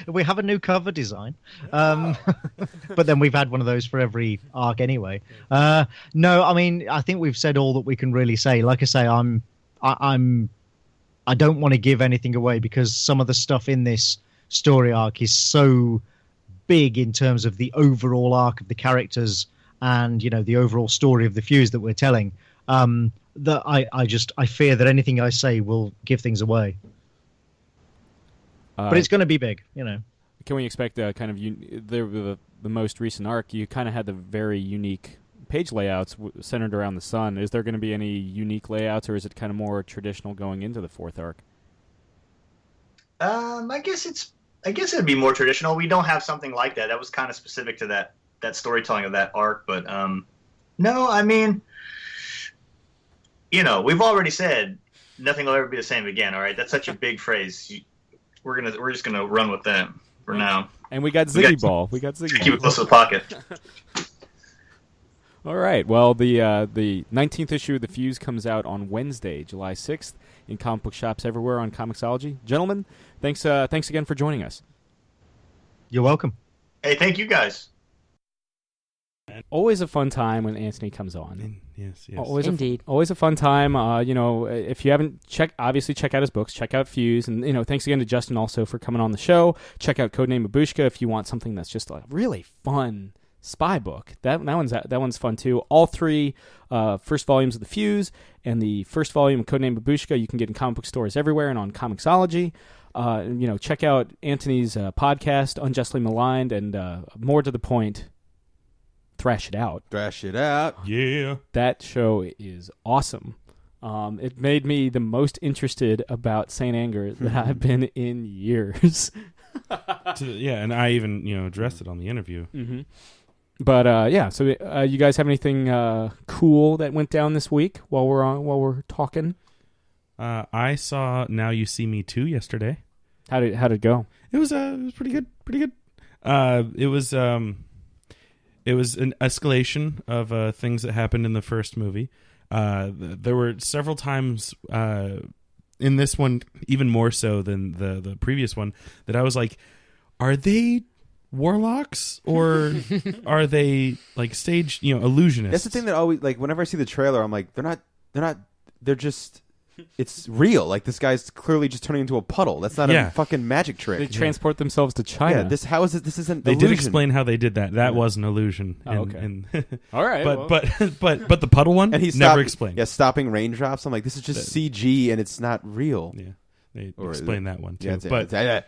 [SPEAKER 6] We have a new cover design, but then we've had one of those for every arc anyway. No, I mean, I think we've said all that we can really say. Like I say, I don't want to give anything away because some of the stuff in this story arc is so big in terms of the overall arc of the characters and the overall story of the Fuse that we're telling, that I fear that anything I say will give things away. But it's going to be big,
[SPEAKER 1] Can we expect kind of the most recent arc? You kind of had the very unique page layouts centered around the sun. Is there going to be any unique layouts, or is it kind of more traditional going into the fourth arc?
[SPEAKER 5] I guess it'd be more traditional. We don't have something like that. That was kind of specific to that storytelling of that arc. But no, I mean, we've already said nothing will ever be the same again. All right, that's such a big phrase. We're just gonna run with that for now.
[SPEAKER 1] And we got Ziggy Ball. We got Ziggy Ball.
[SPEAKER 5] Keep it close to the pocket.
[SPEAKER 1] All right. Well, the 19th issue of The Fuse comes out on Wednesday, July 6th, in comic book shops everywhere on Comixology. Gentlemen, thanks again for joining us.
[SPEAKER 6] You're welcome.
[SPEAKER 5] Hey, thank you guys.
[SPEAKER 1] Always a fun time when Antony comes on.
[SPEAKER 2] Yes.
[SPEAKER 1] Indeed. Always a fun time. If you haven't check out his books, check out Fuse. And, thanks again to Justin also for coming on the show. Check out Codename Babushka if you want something that's just really fun Spy Book. That one's fun too. All three first volumes of The Fuse and the first volume of Codename Babushka you can get in comic book stores everywhere and on Comixology. Check out Antony's podcast, Unjustly Maligned, and more to the point, Thrash It Out.
[SPEAKER 3] Thrash It Out.
[SPEAKER 2] Yeah.
[SPEAKER 1] That show is awesome. It made me the most interested about Saint Anger that I've been in years.
[SPEAKER 2] And I even addressed it on the interview.
[SPEAKER 1] Mm-hmm. But so you guys have anything cool that went down this week while we're talking?
[SPEAKER 2] I saw Now You See Me Too yesterday.
[SPEAKER 1] How did it go?
[SPEAKER 2] It was pretty good. It was an escalation of things that happened in the first movie. There were several times in this one, even more so than the previous one, that I was like, are they warlocks or are they like stage illusionists?
[SPEAKER 3] That's the thing that always, like, whenever I see the trailer, I'm like, they're just it's real. Like, this guy's clearly just turning into a puddle. That's not a fucking magic trick.
[SPEAKER 1] They transport themselves to China.
[SPEAKER 3] Yeah, this isn't.
[SPEAKER 2] They
[SPEAKER 3] illusion.
[SPEAKER 2] did explain how they did that. That was an illusion.
[SPEAKER 1] Okay. All right.
[SPEAKER 2] But the puddle one,
[SPEAKER 3] and he's
[SPEAKER 2] never explained.
[SPEAKER 3] Yeah, stopping raindrops. I'm like, this is just CG and it's not real.
[SPEAKER 2] Yeah. They explained that one too.
[SPEAKER 3] Yeah,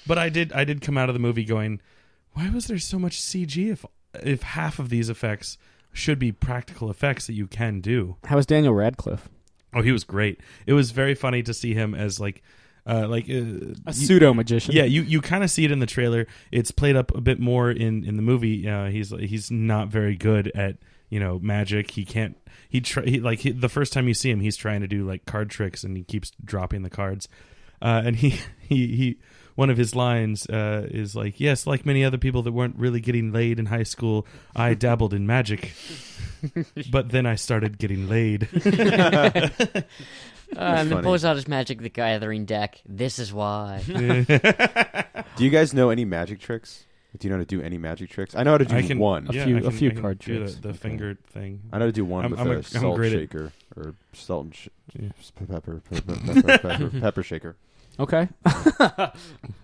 [SPEAKER 2] but I did come out of the movie going, why was there so much CG if half of these effects should be practical effects that you can do?
[SPEAKER 1] How was Daniel Radcliffe?
[SPEAKER 2] Oh, he was great. It was very funny to see him as a
[SPEAKER 1] pseudo magician.
[SPEAKER 2] Yeah, you kind of see it in the trailer. It's played up a bit more in the movie. He's not very good at magic. He can't. The first time you see him, he's trying to do like card tricks and he keeps dropping the cards. And he one of his lines is like, yes, like many other people that weren't really getting laid in high school, I dabbled in magic, but then I started getting laid.
[SPEAKER 4] And then pulls out his Magic the Gathering deck. This is why.
[SPEAKER 3] Do you guys know any magic tricks? Do you know how to do any magic tricks? I know how to do one.
[SPEAKER 1] A few card tricks.
[SPEAKER 2] The finger thing.
[SPEAKER 3] I know how to do one with a salt shaker or salt and pepper shaker.
[SPEAKER 1] Okay.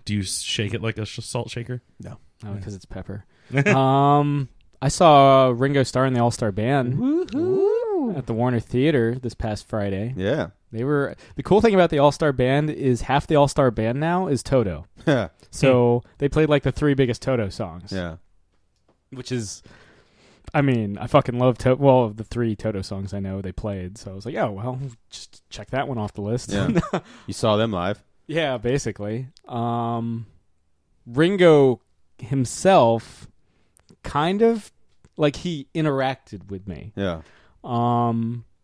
[SPEAKER 2] Do you shake it like a salt shaker?
[SPEAKER 3] No.
[SPEAKER 1] Oh, because it's pepper. I saw Ringo Starr and the All-Star Band at the Warner Theater this past Friday.
[SPEAKER 3] Yeah.
[SPEAKER 1] The cool thing about the All-Star Band is half the All-Star Band now is Toto. So they played like the 3 biggest Toto songs.
[SPEAKER 3] Yeah.
[SPEAKER 1] Which is, I mean, I fucking love Toto. Well, of the 3 Toto songs I know they played. So I was like, oh, well, just check that one off the list.
[SPEAKER 3] Yeah. You saw them live?
[SPEAKER 1] Yeah, basically. Ringo himself kind of, like, he interacted with me.
[SPEAKER 3] Yeah.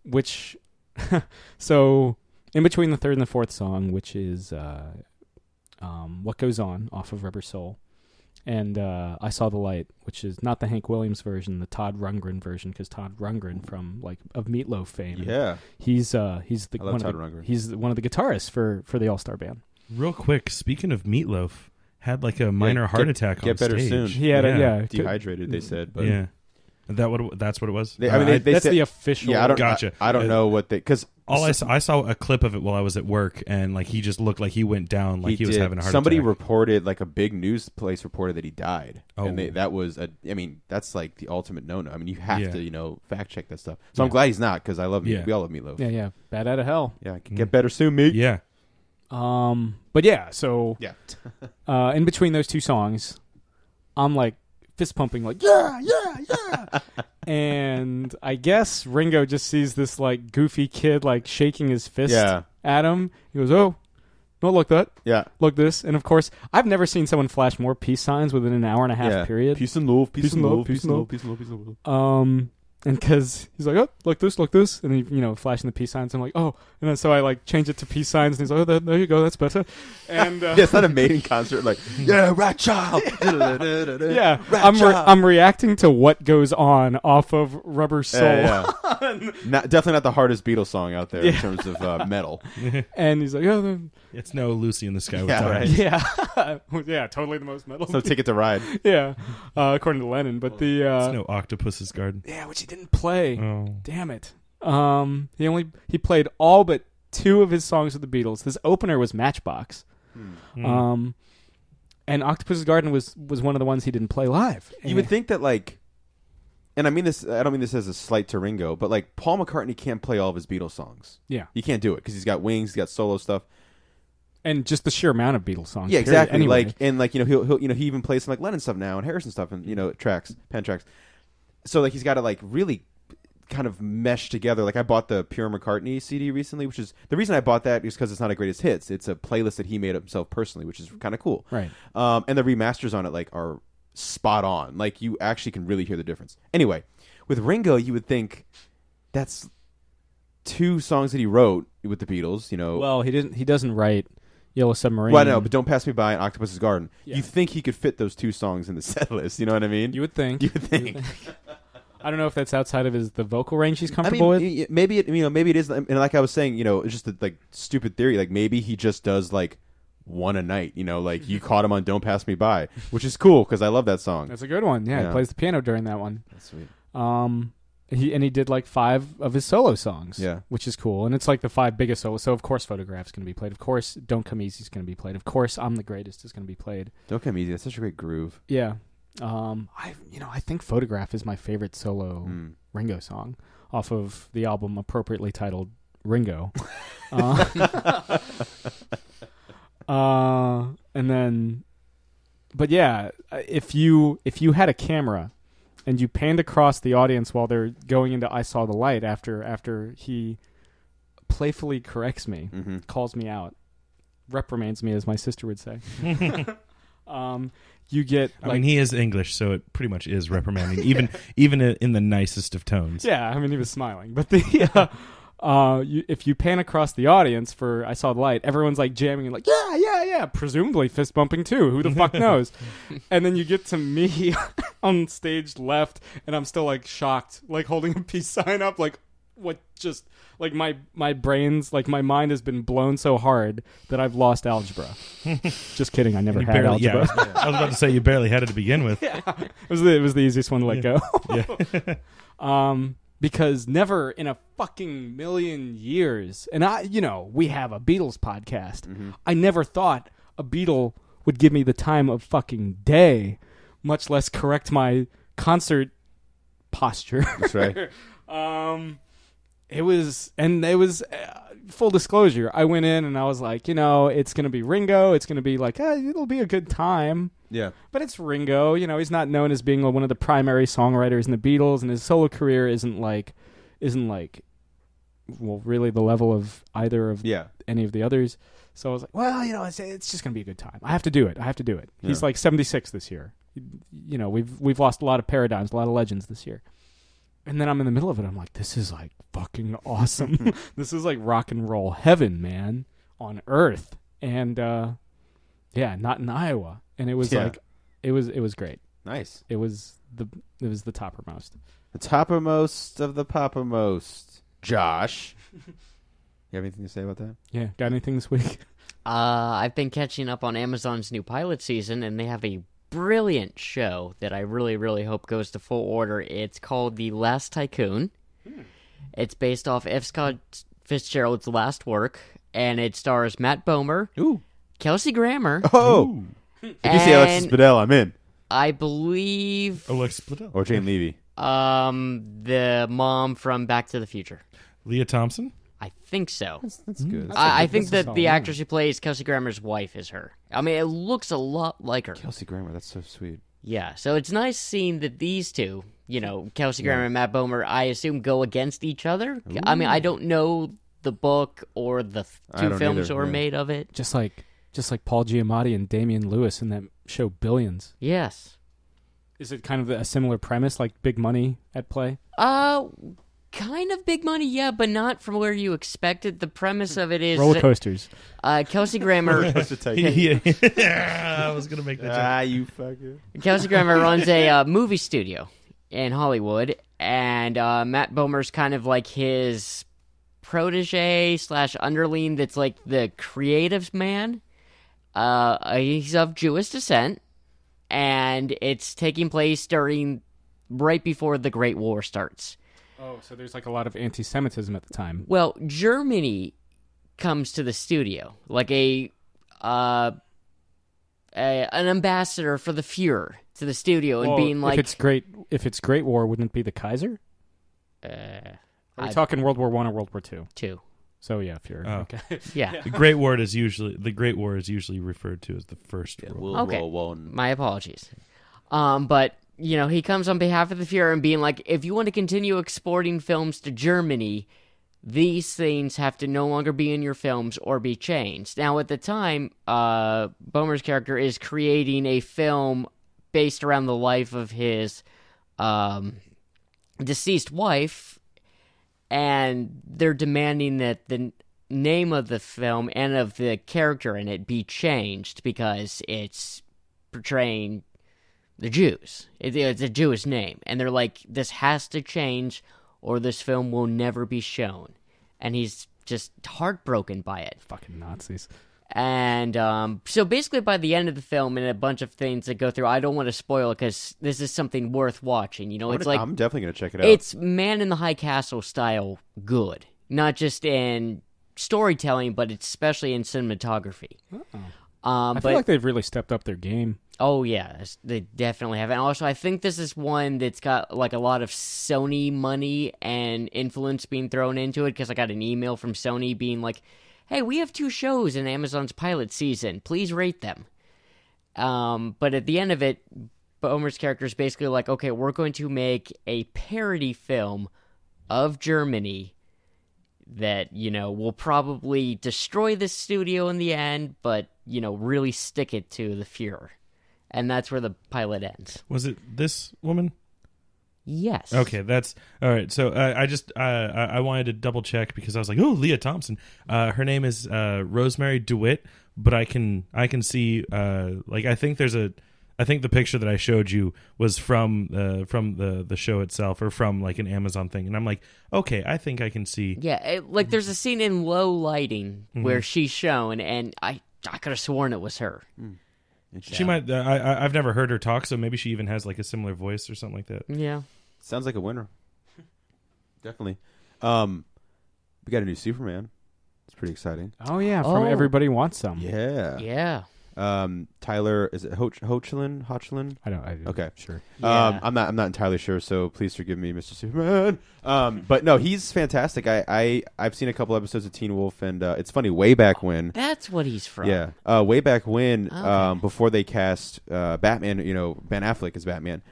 [SPEAKER 1] Which, so in between the 3rd and the 4th song, which is What Goes On off of Rubber Soul, and I Saw the Light, which is not the Hank Williams version, the Todd Rundgren version, because Todd Rundgren of Meatloaf fame.
[SPEAKER 3] Yeah.
[SPEAKER 1] He's one of the guitarists for the All-Star Band.
[SPEAKER 2] Real quick, speaking of Meatloaf, had like a minor heart attack on stage.
[SPEAKER 3] Get better soon.
[SPEAKER 1] He had
[SPEAKER 3] dehydrated, they said. But
[SPEAKER 2] yeah. That's what it was?
[SPEAKER 3] They
[SPEAKER 1] that's
[SPEAKER 3] said,
[SPEAKER 1] the official.
[SPEAKER 3] Yeah,
[SPEAKER 2] Gotcha.
[SPEAKER 3] I don't know what they... Because
[SPEAKER 2] I saw a clip of it while I was at work, and like he just looked like he went down, like he was having a heart
[SPEAKER 3] Somebody
[SPEAKER 2] attack.
[SPEAKER 3] reported, like a big news place reported that he died.
[SPEAKER 2] Oh.
[SPEAKER 3] And that was, that's like the ultimate no-no. I mean, you have to, fact check that stuff. So I'm glad he's not, because I love we all love Meatloaf.
[SPEAKER 1] Yeah. Bad out of hell.
[SPEAKER 3] Yeah, get better soon, mate.
[SPEAKER 2] Yeah.
[SPEAKER 1] But yeah, so in between those 2 songs, I'm like fist pumping, like yeah. And I guess Ringo just sees this like goofy kid like shaking his fist at him. He goes, "Oh, not like that.
[SPEAKER 3] Yeah,
[SPEAKER 1] like this." And of course, I've never seen someone flash more peace signs within an hour and a half period.
[SPEAKER 3] Peace and love, peace and love, peace and love, peace and love, peace and love.
[SPEAKER 1] And because he's like, oh, like this, and he, flashing the peace signs. I'm like, oh, and then so I like change it to peace signs, and he's like, oh, there you go, that's better. And
[SPEAKER 3] it's not a mating concert, like, yeah, rat child.
[SPEAKER 1] Yeah, I'm reacting to What Goes On off of Rubber Soul.
[SPEAKER 3] Definitely not the hardest Beatles song out there in terms of metal.
[SPEAKER 1] And he's like, oh,
[SPEAKER 2] it's no Lucy in the Sky with
[SPEAKER 3] Diamonds.
[SPEAKER 1] Right. Yeah, totally the most metal.
[SPEAKER 3] So Ticket to Ride.
[SPEAKER 1] Yeah, according to Lennon, but
[SPEAKER 2] it's no Octopus's Garden.
[SPEAKER 1] Yeah, which he didn't play.
[SPEAKER 2] Oh.
[SPEAKER 1] Damn it. He played all but 2 of his songs with the Beatles. This opener was Matchbox. And Octopus's Garden was one of the ones he didn't play live.
[SPEAKER 3] You would think that, like, and I mean this. I don't mean this as a slight to Ringo, but like Paul McCartney can't play all of his Beatles songs.
[SPEAKER 1] Yeah,
[SPEAKER 3] he can't do it because he's got Wings, he's got solo stuff,
[SPEAKER 1] and just the sheer amount of Beatles songs.
[SPEAKER 3] Yeah, exactly.
[SPEAKER 1] Anyway.
[SPEAKER 3] Like, and like he'll he even plays some like Lennon stuff now and Harrison stuff and pen tracks. So like he's got to like really kind of mesh together. Like I bought the Pure McCartney CD recently, which is the reason I bought that is because it's not a greatest hits. It's a playlist that he made himself personally, which is kind of cool.
[SPEAKER 1] Right.
[SPEAKER 3] And the remasters on it like are spot on. Like you actually can really hear the difference. Anyway, with Ringo, you would think that's 2 songs that he wrote with the Beatles.
[SPEAKER 1] Well, he didn't. He doesn't write Yellow Submarine.
[SPEAKER 3] Well, no, but Don't Pass Me By and Octopus's Garden.
[SPEAKER 1] Yeah.
[SPEAKER 3] You think he could fit those 2 songs in the set list? You know what I mean?
[SPEAKER 1] You would think.
[SPEAKER 3] You would think.
[SPEAKER 1] I don't know if that's outside of the vocal range he's comfortable with.
[SPEAKER 3] Maybe it is. And like I was saying, it's just a like stupid theory. Like maybe he just does like one a night. Like you caught him on Don't Pass Me By, which is cool because I love that song.
[SPEAKER 1] That's a good one. Yeah, he plays the piano during that one.
[SPEAKER 3] That's sweet.
[SPEAKER 1] He did like 5 of his solo songs.
[SPEAKER 3] Yeah,
[SPEAKER 1] which is cool. And it's like the 5 biggest solos. So of course, Photograph's going to be played. Of course, Don't Come Easy is going to be played. Of course, I'm the Greatest is going to be played.
[SPEAKER 3] Don't Come Easy. That's such a great groove.
[SPEAKER 1] Yeah. I think Photograph is my favorite solo Ringo song off of the album appropriately titled Ringo. And then, but yeah, if you had a camera and you panned across the audience while they're going into I Saw the Light after he playfully corrects me, calls me out, reprimands me, as my sister would say. You get.
[SPEAKER 2] I mean, he is English, so it pretty much is reprimanding, even in the nicest of tones.
[SPEAKER 1] Yeah, I mean, he was smiling, but if you pan across the audience for I Saw the Light, everyone's like jamming and like yeah, presumably fist bumping too. Who the fuck knows? And then you get to me on stage left, and I'm still like shocked, like holding a peace sign up, like what just. Like my brains, like my mind has been blown so hard that I've lost algebra. Just kidding, I never had algebra.
[SPEAKER 2] Yeah, I was about to say you barely had it to begin with.
[SPEAKER 1] Yeah, it was the easiest one to let go. Yeah. Because never in a fucking million years, and we have a Beatles podcast. I never thought a Beatle would give me the time of fucking day, much less correct my concert posture.
[SPEAKER 3] That's right.
[SPEAKER 1] It was full disclosure. I went in and I was like, it's going to be Ringo. It's going to be like, it'll be a good time.
[SPEAKER 3] Yeah.
[SPEAKER 1] But it's Ringo. He's not known as being one of the primary songwriters in the Beatles, and his solo career isn't like, well, really the level of either of any of the others. So I was like, well, it's just going to be a good time. I have to do it. Yeah. He's like 76 this year. We've lost a lot of paradigms, a lot of legends this year. And then I'm in the middle of it. I'm like, this is like fucking awesome. This is like rock and roll heaven, man, on earth. And not in Iowa. And it was like, it was great.
[SPEAKER 3] Nice.
[SPEAKER 1] It was the toppermost.
[SPEAKER 3] The toppermost of the poppermost. Josh, you have anything to say about that?
[SPEAKER 1] Yeah. Got anything this week?
[SPEAKER 4] I've been catching up on Amazon's new pilot season, and they have a brilliant show that I really, really hope goes to full order. It's called The Last Tycoon. It's based off F. Scott Fitzgerald's last work, and it stars Matt Bomer, Kelsey Grammer.
[SPEAKER 3] Oh! If you say Alexis Bledel, I'm in.
[SPEAKER 4] I believe...
[SPEAKER 2] Alexis Bledel.
[SPEAKER 3] Or Jane Levy.
[SPEAKER 4] The mom from Back to the Future.
[SPEAKER 2] Leah Thompson?
[SPEAKER 4] I think so.
[SPEAKER 3] That's good.
[SPEAKER 4] I think that the actress who plays Kelsey Grammer's wife is her. I mean, it looks a lot like her.
[SPEAKER 3] Kelsey Grammer, that's so sweet.
[SPEAKER 4] Yeah, so it's nice seeing that these two, Kelsey Grammer and Matt Bomer, I assume go against each other. Ooh. I mean, I don't know the book or the 2 films that were made of it.
[SPEAKER 1] Just like Paul Giamatti and Damian Lewis in that show Billions.
[SPEAKER 4] Yes.
[SPEAKER 1] Is it kind of a similar premise, like big money at play?
[SPEAKER 4] Kind of big money, yeah, but not from where you expected. The premise of it is
[SPEAKER 1] roller coasters.
[SPEAKER 4] Kelsey Grammer.
[SPEAKER 2] I was gonna make that joke.
[SPEAKER 3] You fucker.
[SPEAKER 4] Kelsey Grammer runs a movie studio in Hollywood, and Matt Bomer's kind of like his protege / underling. That's like the creative man. He's of Jewish descent, and it's taking place right before the Great War starts.
[SPEAKER 1] Oh, so there's like a lot of anti-Semitism at the time.
[SPEAKER 4] Well, Germany comes to the studio, like a an ambassador for the Fuhrer to the studio and being like,
[SPEAKER 1] if it's Great War, wouldn't it be the Kaiser? Are we talking World War I or World War II?
[SPEAKER 4] Two.
[SPEAKER 1] So yeah, Fuhrer. Okay.
[SPEAKER 4] Yeah.
[SPEAKER 2] The Great War is usually referred to as the First World War.
[SPEAKER 3] War.
[SPEAKER 4] My apologies. But he comes on behalf of the Fuhrer and being like, if you want to continue exporting films to Germany, these things have to no longer be in your films or be changed. Now, at the time, Bomer's character is creating a film based around the life of his deceased wife, and they're demanding that the name of the film and of the character in it be changed because it's portraying the Jews. It's a Jewish name. And they're like, this has to change or this film will never be shown. And he's just heartbroken by it.
[SPEAKER 1] Fucking Nazis.
[SPEAKER 4] And so basically by the end of the film and a bunch of things that go through, I don't want to spoil it because this is something worth watching. I'm
[SPEAKER 3] definitely going to check it out.
[SPEAKER 4] It's Man in the High Castle style good. Not just in storytelling, but it's especially in cinematography.
[SPEAKER 1] I feel like they've really stepped up their game.
[SPEAKER 4] Oh, yeah, they definitely have. And also, I think this is one that's got like a lot of Sony money and influence being thrown into it, because I got an email from Sony being like, hey, we have 2 shows in Amazon's pilot season. Please rate them. But at the end of it, Bomer's character is basically like, okay, we're going to make a parody film of Germany that, will probably destroy the studio in the end, but, really stick it to the Fuhrer. And that's where the pilot ends.
[SPEAKER 2] Was it this woman?
[SPEAKER 4] Yes.
[SPEAKER 2] Okay, that's all right. So I wanted to double check because I was like, oh, Leah Thompson. Her name is Rosemary DeWitt, but I can see I think the picture that I showed you was from the show itself or from like an Amazon thing, and I'm like, okay, I think I can see.
[SPEAKER 4] Yeah, there's a scene in low lighting where she's shown, and I could have sworn it was her.
[SPEAKER 2] She might. I've never heard her talk, so maybe she even has like a similar voice or something like that.
[SPEAKER 4] Yeah,
[SPEAKER 3] sounds like a winner. Definitely. We got a new Superman. It's pretty exciting.
[SPEAKER 1] Oh yeah, from Everybody Wants Some.
[SPEAKER 3] Yeah.
[SPEAKER 4] Yeah.
[SPEAKER 3] Tyler, is it Hoechlin?
[SPEAKER 1] I don't.
[SPEAKER 3] Okay,
[SPEAKER 1] sure.
[SPEAKER 4] Yeah.
[SPEAKER 3] I'm not entirely sure, so please forgive me, Mr. Superman. But no, he's fantastic. I've seen a couple episodes of Teen Wolf, and it's funny. Way back when,
[SPEAKER 4] that's what he's from.
[SPEAKER 3] yeah, way back when,
[SPEAKER 4] Okay.
[SPEAKER 3] before they cast Batman, Ben Affleck as Batman,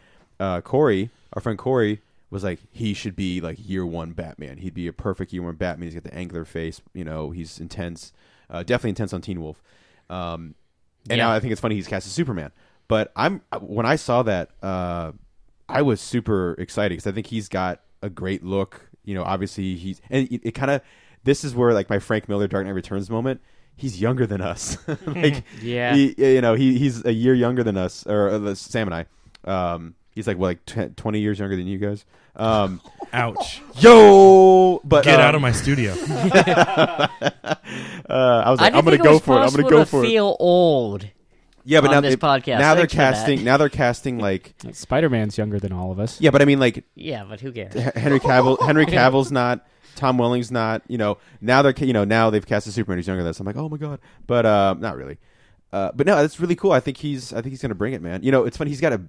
[SPEAKER 3] Corey, our friend Corey, was like, he should be like year 1 Batman. He'd be a perfect year 1 Batman. He's got the angular face. He's intense, definitely intense on Teen Wolf. And now I think it's funny he's cast as Superman. But when I saw that, I was super excited because I think he's got a great look. Obviously it kind of, this is where like my Frank Miller Dark Knight Returns moment. He's younger than us.
[SPEAKER 4] Yeah.
[SPEAKER 3] He's a year younger than us, or Sam and I. He's like 20 years younger than you guys.
[SPEAKER 2] Ouch!
[SPEAKER 3] Yo, but
[SPEAKER 2] get out of my studio.
[SPEAKER 3] I was like, I'm gonna go for it. I'm gonna go for it.
[SPEAKER 4] Feel old.
[SPEAKER 3] Yeah, but
[SPEAKER 4] on this podcast.
[SPEAKER 3] Now they're
[SPEAKER 4] Thanks for that.
[SPEAKER 3] casting. Now they're casting like
[SPEAKER 1] Spider-Man's younger than all of us.
[SPEAKER 3] Yeah, but I mean like
[SPEAKER 4] Yeah, but who cares?
[SPEAKER 3] Henry Cavill's not. Tom Welling's not. Now they're now they've casted Superman who's younger than us. I'm like, oh my god, but not really. But no, that's really cool. I think he's gonna bring it, man. It's funny. He's got a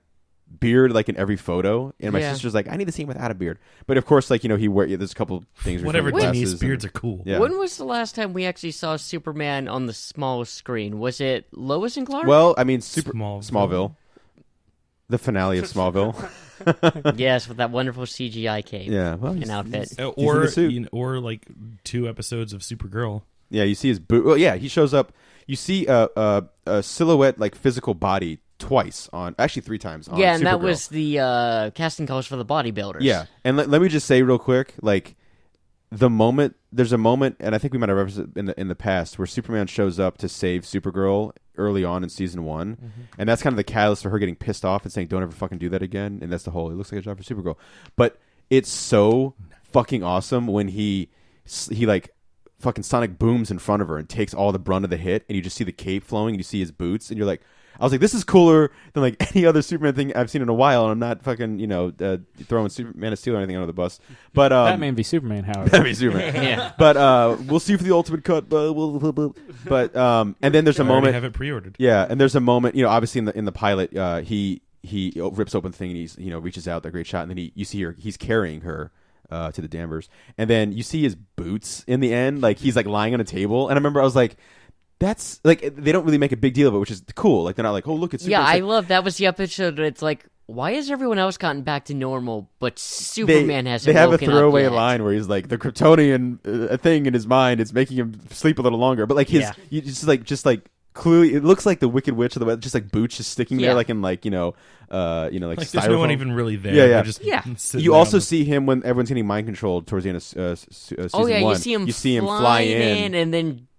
[SPEAKER 3] beard like in every photo, and my sister's like, I need to see him without a beard. But of course, like there's a couple things.
[SPEAKER 2] Whatever, Denise, beards are cool.
[SPEAKER 3] Yeah.
[SPEAKER 4] When was the last time we actually saw Superman on the small screen? Was it Lois and Clark?
[SPEAKER 3] Well, I mean,
[SPEAKER 2] Smallville.
[SPEAKER 3] The finale of Smallville.
[SPEAKER 4] Yes, with that wonderful CGI cape.
[SPEAKER 3] Yeah, well,
[SPEAKER 4] and outfit.
[SPEAKER 2] Or like 2 episodes of Supergirl.
[SPEAKER 3] Yeah, you see his boot. Well, yeah, he shows up. You see a silhouette, like physical body, twice actually 3 times on
[SPEAKER 4] Yeah, and
[SPEAKER 3] Supergirl.
[SPEAKER 4] that was the casting calls for the bodybuilders.
[SPEAKER 3] Yeah, and let me just say real quick, like there's a moment, and I think we might have referenced it in the past, where Superman shows up to save Supergirl early on in season 1, and that's kind of the catalyst for her getting pissed off and saying, "Don't ever fucking do that again." And that's the whole. It looks like a job for Supergirl, but it's so fucking awesome when he like fucking sonic booms in front of her and takes all the brunt of the hit, and you just see the cape flowing, and you see his boots, and you're like, I was like, this is cooler than like any other Superman thing I've seen in a while, and I'm not fucking throwing Man of Steel or anything under the bus. But
[SPEAKER 1] Batman v Superman, however.
[SPEAKER 3] Batman v Superman.
[SPEAKER 4] Yeah.
[SPEAKER 3] But we'll see for the ultimate cut. But and then there's a
[SPEAKER 2] I already
[SPEAKER 3] moment.
[SPEAKER 2] have it pre-ordered.
[SPEAKER 3] Yeah, and there's a moment. Obviously in the pilot, he rips open the thing and he's reaches out, that great shot, and then you see her. He's carrying her to the Danvers, and then you see his boots in the end. Like he's like lying on a table, and I remember I was like, that's like they don't really make a big deal of it, which is cool. Like they're not like, oh look, it's Superman.
[SPEAKER 4] Yeah, I love that was the episode. It's like, why has everyone else gotten back to normal, but Superman hasn't?
[SPEAKER 3] They have a
[SPEAKER 4] woken up
[SPEAKER 3] throwaway
[SPEAKER 4] yet?
[SPEAKER 3] line where he's like, the Kryptonian thing in his mind is making him sleep a little longer, but like you just like clearly, it looks like the Wicked Witch of the West, just like boots just sticking there, like in like like
[SPEAKER 2] Like
[SPEAKER 3] styrofoam.
[SPEAKER 2] there's no one even really there.
[SPEAKER 3] Yeah.
[SPEAKER 2] They're just
[SPEAKER 4] Yeah.
[SPEAKER 2] sitting
[SPEAKER 3] You
[SPEAKER 2] there
[SPEAKER 3] also
[SPEAKER 2] on the-
[SPEAKER 3] see him when everyone's getting mind controlled towards the end of season
[SPEAKER 4] Oh yeah,
[SPEAKER 3] 1.
[SPEAKER 4] you see him
[SPEAKER 3] fly
[SPEAKER 4] in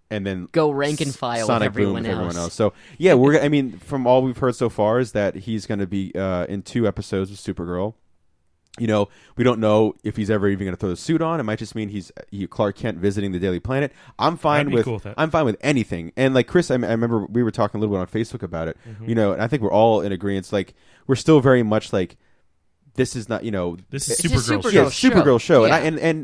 [SPEAKER 4] and then go rank and file with
[SPEAKER 3] Sonic Boom
[SPEAKER 4] everyone
[SPEAKER 3] with everyone
[SPEAKER 4] else.
[SPEAKER 3] else. So yeah, I mean, from all we've heard so far is that he's going to be in 2 episodes of Supergirl. We don't know if he's ever even going to throw the suit on. It might just mean he's Clark Kent visiting the Daily Planet. I'm fine with
[SPEAKER 2] cool with that.
[SPEAKER 3] I'm fine with anything. And like Chris, I remember we were talking a little bit on Facebook about it.
[SPEAKER 2] Mm-hmm.
[SPEAKER 3] And I think we're all in agreement. Like we're still very much like this is not
[SPEAKER 2] This is
[SPEAKER 4] It's a
[SPEAKER 2] Supergirl.
[SPEAKER 4] Supergirl
[SPEAKER 3] yeah,
[SPEAKER 4] show.
[SPEAKER 3] Supergirl show.
[SPEAKER 4] Yeah.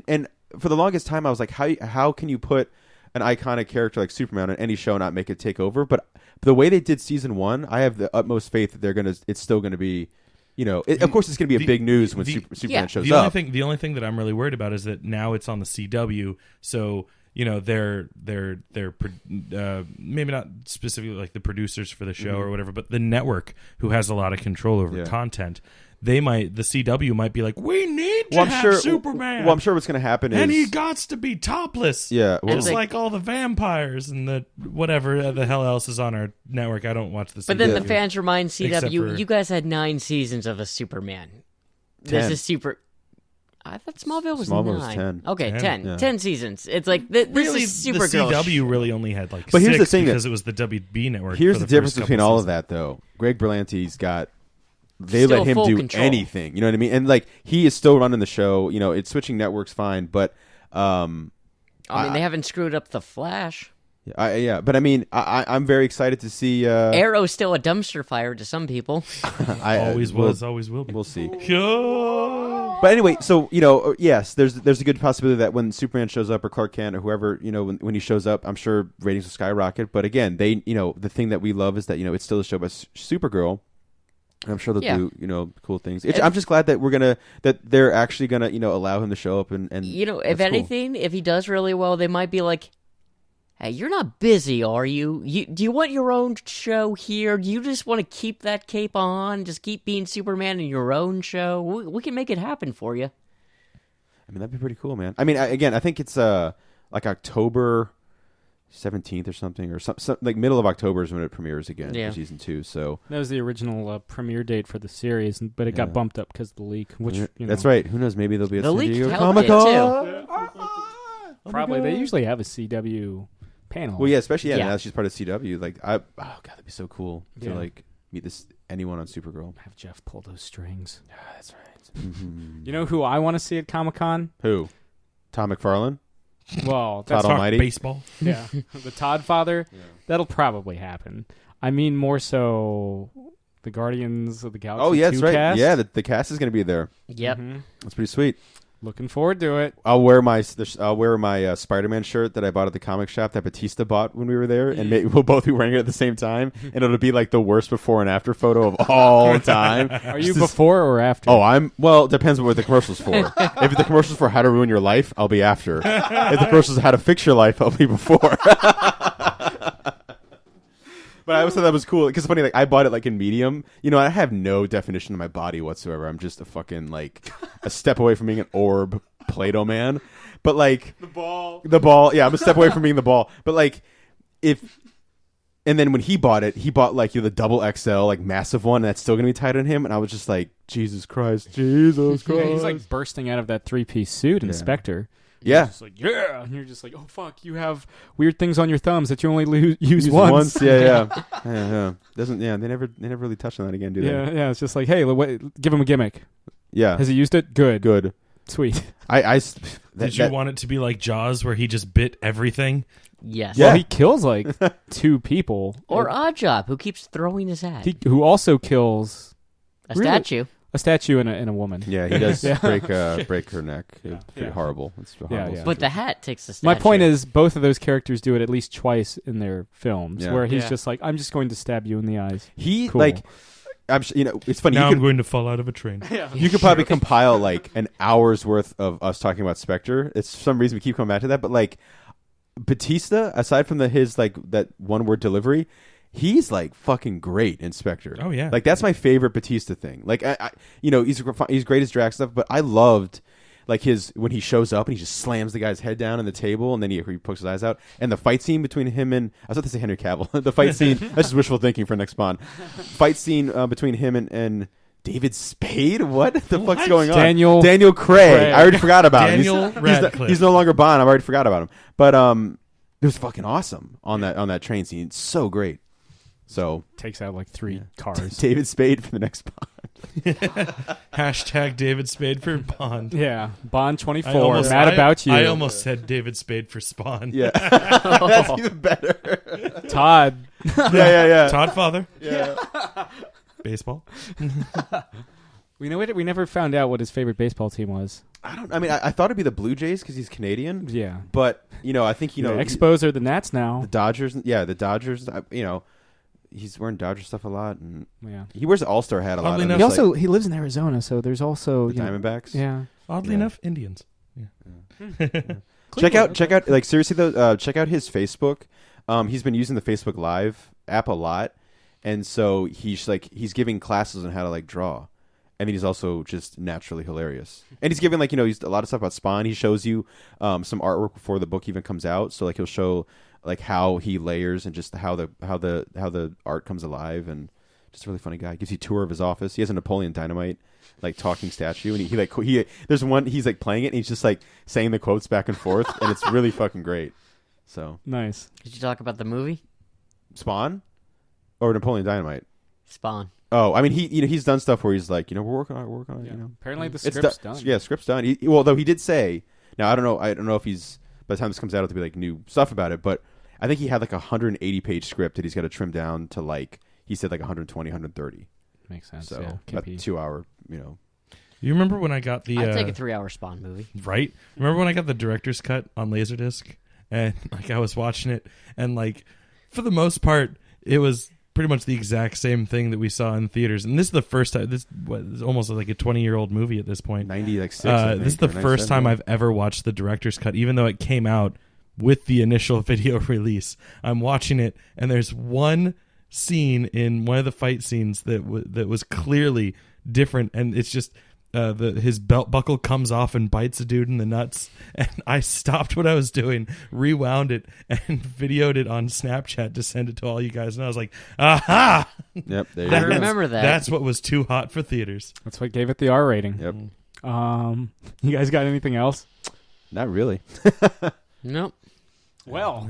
[SPEAKER 3] And for the longest time I was like, how can you put an iconic character like Superman on any show and not make it take over? But the way they did season 1, I have the utmost faith that it's still gonna be. Of course, it's going to be a big news when Superman shows up.
[SPEAKER 2] The only thing that I'm really worried about is that now it's on the CW, so they're maybe not specifically like the producers for the show or whatever, but the network who has a lot of control over content. The CW might be like, we need to have Superman.
[SPEAKER 3] Well, I'm sure what's going to happen is,
[SPEAKER 2] and he gots to be topless.
[SPEAKER 3] Yeah, well,
[SPEAKER 2] Just like all the vampires and the whatever the hell else is on our network. I don't watch the CW.
[SPEAKER 4] But then the fans remind CW,
[SPEAKER 2] Except for-
[SPEAKER 4] you guys had 9 seasons of a Superman.
[SPEAKER 3] 10.
[SPEAKER 4] This is super. I thought Smallville was 9.
[SPEAKER 3] Was 10.
[SPEAKER 4] Okay,
[SPEAKER 2] 10,
[SPEAKER 4] 10.
[SPEAKER 3] yeah.
[SPEAKER 4] 10 seasons. It's like this
[SPEAKER 2] really,
[SPEAKER 4] is Supergirl.
[SPEAKER 2] the CW really only had like
[SPEAKER 3] But
[SPEAKER 2] 6
[SPEAKER 3] here's the thing
[SPEAKER 2] because it was the WB network.
[SPEAKER 3] here's
[SPEAKER 2] for
[SPEAKER 3] the difference
[SPEAKER 2] first
[SPEAKER 3] between
[SPEAKER 2] couple
[SPEAKER 3] all of
[SPEAKER 2] seasons.
[SPEAKER 3] that, though. Greg Berlanti's got. They
[SPEAKER 4] Still
[SPEAKER 3] let him
[SPEAKER 4] full
[SPEAKER 3] do
[SPEAKER 4] control.
[SPEAKER 3] anything. You know what I mean? And like he is still running the show. It's switching networks fine, but
[SPEAKER 4] I mean, they haven't screwed up the Flash.
[SPEAKER 3] but I mean, I'm very excited to see.
[SPEAKER 4] Arrow's still a dumpster fire to some people.
[SPEAKER 2] Always will be.
[SPEAKER 3] We'll see.
[SPEAKER 2] Yeah.
[SPEAKER 3] But anyway, so yes, there's a good possibility that when Superman shows up or Clark Kent or whoever, when he shows up, I'm sure ratings will skyrocket. But again, they, the thing that we love is that it's still a show by Supergirl. I'm sure they'll do cool things. I'm just glad that they're actually gonna allow him to show up and
[SPEAKER 4] if anything, if he does really well, they might be like, hey, you're not busy, are you? Do you want your own show here? Do you just want to keep that cape on? Just keep being Superman in your own show? We can make it happen for you.
[SPEAKER 3] I mean, that'd be pretty cool, man. I mean, I think it's like October 17th or something, or some like middle of October is when it premieres again for season 2. So
[SPEAKER 1] that was the original premiere date for the series, but it got bumped up because of the leak. Which
[SPEAKER 3] that's right. Who knows? Maybe they'll be at
[SPEAKER 4] The
[SPEAKER 3] San
[SPEAKER 4] leak
[SPEAKER 3] Diego
[SPEAKER 4] helped it,
[SPEAKER 3] Comic-Con.
[SPEAKER 1] Probably they usually have a CW panel.
[SPEAKER 3] Well, yeah, especially
[SPEAKER 4] Yeah.
[SPEAKER 3] now she's part of CW. Like, oh god, that'd be so cool to
[SPEAKER 1] Yeah.
[SPEAKER 3] like meet anyone on Supergirl.
[SPEAKER 1] Have Jeff pull those strings.
[SPEAKER 3] Yeah, that's right.
[SPEAKER 1] You know who I want to see at Comic-Con?
[SPEAKER 3] Who? Tom McFarlane?
[SPEAKER 1] Well,
[SPEAKER 3] Todd
[SPEAKER 1] that's
[SPEAKER 2] Talk
[SPEAKER 3] Almighty?
[SPEAKER 2] baseball.
[SPEAKER 1] yeah, the Todd Father. That'll probably happen. I mean, more so the Guardians of the Galaxy.
[SPEAKER 3] Oh yeah,
[SPEAKER 1] 2
[SPEAKER 3] that's right.
[SPEAKER 1] Cast.
[SPEAKER 3] Yeah, the cast is going to be there.
[SPEAKER 4] Yep.
[SPEAKER 3] That's pretty sweet.
[SPEAKER 1] Looking forward to it.
[SPEAKER 3] I'll wear my Spider-Man shirt that I bought at the comic shop that Batista bought when we were there, and we'll both be wearing it at the same time, and it'll be like the worst before and after photo of all time.
[SPEAKER 1] Are you before or after?
[SPEAKER 3] Oh, it depends what the commercial's for. If the commercial's for how to ruin your life, I'll be after. If the commercial's how to fix your life, I'll be before. But I always thought that was cool because it's funny. Like I bought it like in medium. I have no definition of my body whatsoever. I'm just a fucking like a step away from being an orb Play-Doh man. But like the ball. Yeah, I'm a step away from being the ball. But like and then when he bought it, he bought like the double XL like massive one that's still gonna be tight on him. And I was just like, Jesus Christ.
[SPEAKER 1] Yeah, he's like bursting out of that 3-piece suit, Inspector.
[SPEAKER 3] Yeah.
[SPEAKER 1] Just like, yeah. And you're just like, oh, fuck, you have weird things on your thumbs that you only use once.
[SPEAKER 3] Yeah. Doesn't. Yeah. They never really touch on that again, do they?
[SPEAKER 1] Yeah. It's just like, hey, give him a gimmick.
[SPEAKER 3] Yeah.
[SPEAKER 1] Has he used it? Good. Sweet.
[SPEAKER 2] Did you want it to be like Jaws, where he just bit everything?
[SPEAKER 4] Yes.
[SPEAKER 1] Well, he kills like 2 people.
[SPEAKER 4] Or Oddjob, who keeps throwing his hat.
[SPEAKER 1] Who also kills
[SPEAKER 4] A statue.
[SPEAKER 1] a statue and a woman.
[SPEAKER 3] Yeah, he does break her neck. It's pretty horrible. It's horrible.
[SPEAKER 4] But the hat takes the statue.
[SPEAKER 1] My point is, both of those characters do it at least twice in their films,
[SPEAKER 3] Yeah.
[SPEAKER 1] where he's just like, I'm just going to stab you in the eyes.
[SPEAKER 3] He
[SPEAKER 1] Cool.
[SPEAKER 3] like, I'm it's funny.
[SPEAKER 2] Now
[SPEAKER 3] I'm
[SPEAKER 2] going to fall out of a train.
[SPEAKER 3] You could probably compile like an hour's worth of us talking about Spectre. It's for some reason we keep coming back to that, but like Batista, aside from his like that one word delivery, he's like fucking great in Spectre.
[SPEAKER 2] Oh yeah,
[SPEAKER 3] like that's my favorite Batista thing. Like I he's great as Drax stuff, but I loved like his when he shows up and he just slams the guy's head down on the table and then he pokes his eyes out, and the fight scene between him and I was about to say Henry Cavill. The fight scene that's just wishful thinking for next Bond. Fight scene between him and David Spade? What the fuck's going on? Daniel Craig. I already forgot about him. He's no longer Bond. I've already forgot about him. But it was fucking awesome on that train scene. It's so great. So
[SPEAKER 1] takes out like 3 cars.
[SPEAKER 3] David Spade for the next Bond.
[SPEAKER 2] Hashtag David Spade for Bond.
[SPEAKER 1] Yeah, Bond 24. Mad about you.
[SPEAKER 2] I almost said David Spade for Spawn.
[SPEAKER 3] Yeah, that's even better.
[SPEAKER 1] Todd.
[SPEAKER 3] Yeah.
[SPEAKER 2] Todd Father.
[SPEAKER 3] Yeah.
[SPEAKER 2] Baseball.
[SPEAKER 1] We never found out what his favorite baseball team was.
[SPEAKER 3] I thought it'd be the Blue Jays because he's Canadian.
[SPEAKER 1] Yeah,
[SPEAKER 3] but I think
[SPEAKER 1] the Expos are the Nats now.
[SPEAKER 3] The Dodgers. Yeah, the Dodgers. He's wearing Dodger stuff a lot, and he wears the All-Star hat a lot.
[SPEAKER 2] Enough,
[SPEAKER 1] he also he lives in Arizona, so there's also
[SPEAKER 3] the Diamondbacks.
[SPEAKER 1] Yeah,
[SPEAKER 2] oddly enough, Indians. Yeah.
[SPEAKER 3] Check out like seriously though. Check out his Facebook. He's been using the Facebook Live app a lot, and so he's giving classes on how to like draw. And he's also just naturally hilarious. And he's giving he's a lot of stuff about Spawn. He shows you some artwork before the book even comes out. So like he'll show like how he layers and just how the art comes alive, and just a really funny guy. Gives you a tour of his office. He has a Napoleon Dynamite like talking statue, and he there's one he's like playing it and he's just like saying the quotes back and forth, and it's really fucking great. So
[SPEAKER 4] nice. Did you talk about the movie
[SPEAKER 3] Spawn or Napoleon Dynamite?
[SPEAKER 4] Spawn.
[SPEAKER 3] Oh, I mean, he's done stuff where he's like, we're working on it.
[SPEAKER 1] Yeah. Apparently, the script's done.
[SPEAKER 3] Yeah, script's done. Though he did say, now I don't know if he's by the time this comes out, it'll be like new stuff about it. But I think he had like a 180-page script that he's got to trim down to like he said like 120, 130.
[SPEAKER 1] Makes sense.
[SPEAKER 3] So
[SPEAKER 1] yeah,
[SPEAKER 3] about 2 hour.
[SPEAKER 2] You remember when I got the?
[SPEAKER 4] I'd take a 3-hour Spawn movie.
[SPEAKER 2] Right. Remember when I got the director's cut on Laserdisc, and like I was watching it, and like for the most part, it was pretty much the exact same thing that we saw in theaters. And this is the first time. This is almost like a 20-year-old movie at this point.
[SPEAKER 3] 96.
[SPEAKER 2] This is the first time I've ever watched the director's cut, even though it came out with the initial video release. I'm watching it, and there's one scene in one of the fight scenes that was clearly different, and it's just his belt buckle comes off and bites a dude in the nuts, and I stopped what I was doing, rewound it, and videoed it on Snapchat to send it to all you guys, and I was like, aha!
[SPEAKER 3] Yep, there you
[SPEAKER 4] I
[SPEAKER 3] go.
[SPEAKER 4] remember that.
[SPEAKER 2] That's what was too hot for theaters.
[SPEAKER 1] That's what gave it the R rating.
[SPEAKER 3] Yep.
[SPEAKER 1] You guys got anything else?
[SPEAKER 3] Not really.
[SPEAKER 4] Nope.
[SPEAKER 1] Well,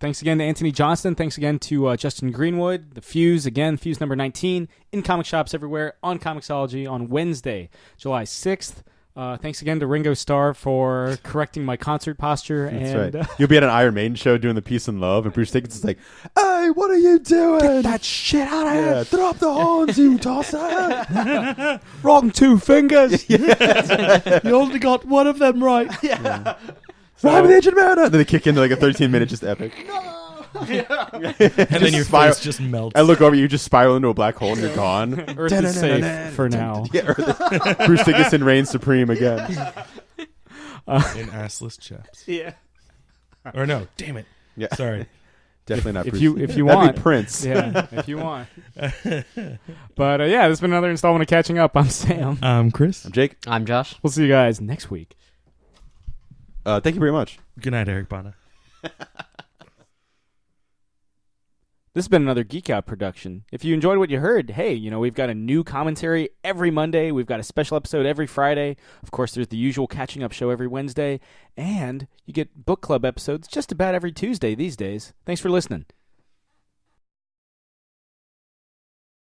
[SPEAKER 1] thanks again to Antony Johnston. Thanks again to Justin Greenwood. The Fuse, again, Fuse number 19, in comic shops everywhere, on Comixology on Wednesday, July 6th. Thanks again to Ringo Starr for correcting my concert posture.
[SPEAKER 3] That's right. You'll be at an Iron Maiden show doing the Peace and Love, and Bruce Dickinson's like, hey, what are you doing?
[SPEAKER 1] Get that shit out of here.
[SPEAKER 3] Yeah, drop the horns, you tosser.
[SPEAKER 1] Wrong 2 fingers.
[SPEAKER 2] You only got one of them right.
[SPEAKER 1] Yeah.
[SPEAKER 3] Why with Agent Mana? Then they kick into like a 13-minute just epic.
[SPEAKER 2] And then your face just melts.
[SPEAKER 3] I look over, you just spiral into a black hole and you're gone.
[SPEAKER 1] Earth is safe for now.
[SPEAKER 3] Yeah, Bruce Dickinson reigns supreme again.
[SPEAKER 2] In assless chaps.
[SPEAKER 1] Yeah.
[SPEAKER 2] Or no, damn it.
[SPEAKER 3] Yeah.
[SPEAKER 2] Sorry.
[SPEAKER 3] Definitely not
[SPEAKER 1] If
[SPEAKER 3] Bruce.
[SPEAKER 1] you
[SPEAKER 3] That'd
[SPEAKER 1] want.
[SPEAKER 3] be Prince.
[SPEAKER 1] Yeah, if you want. But yeah, this has been another installment of Catching Up. I'm Sam.
[SPEAKER 2] I'm Chris.
[SPEAKER 3] I'm Jake.
[SPEAKER 4] I'm Josh.
[SPEAKER 1] We'll see you guys next week.
[SPEAKER 3] Thank you very much.
[SPEAKER 2] Good night, Eric Bana.
[SPEAKER 1] This has been another Geek Out production. If you enjoyed what you heard, hey, we've got a new commentary every Monday. We've got a special episode every Friday. Of course, there's the usual catching up show every Wednesday. And you get book club episodes just about every Tuesday these days. Thanks for listening.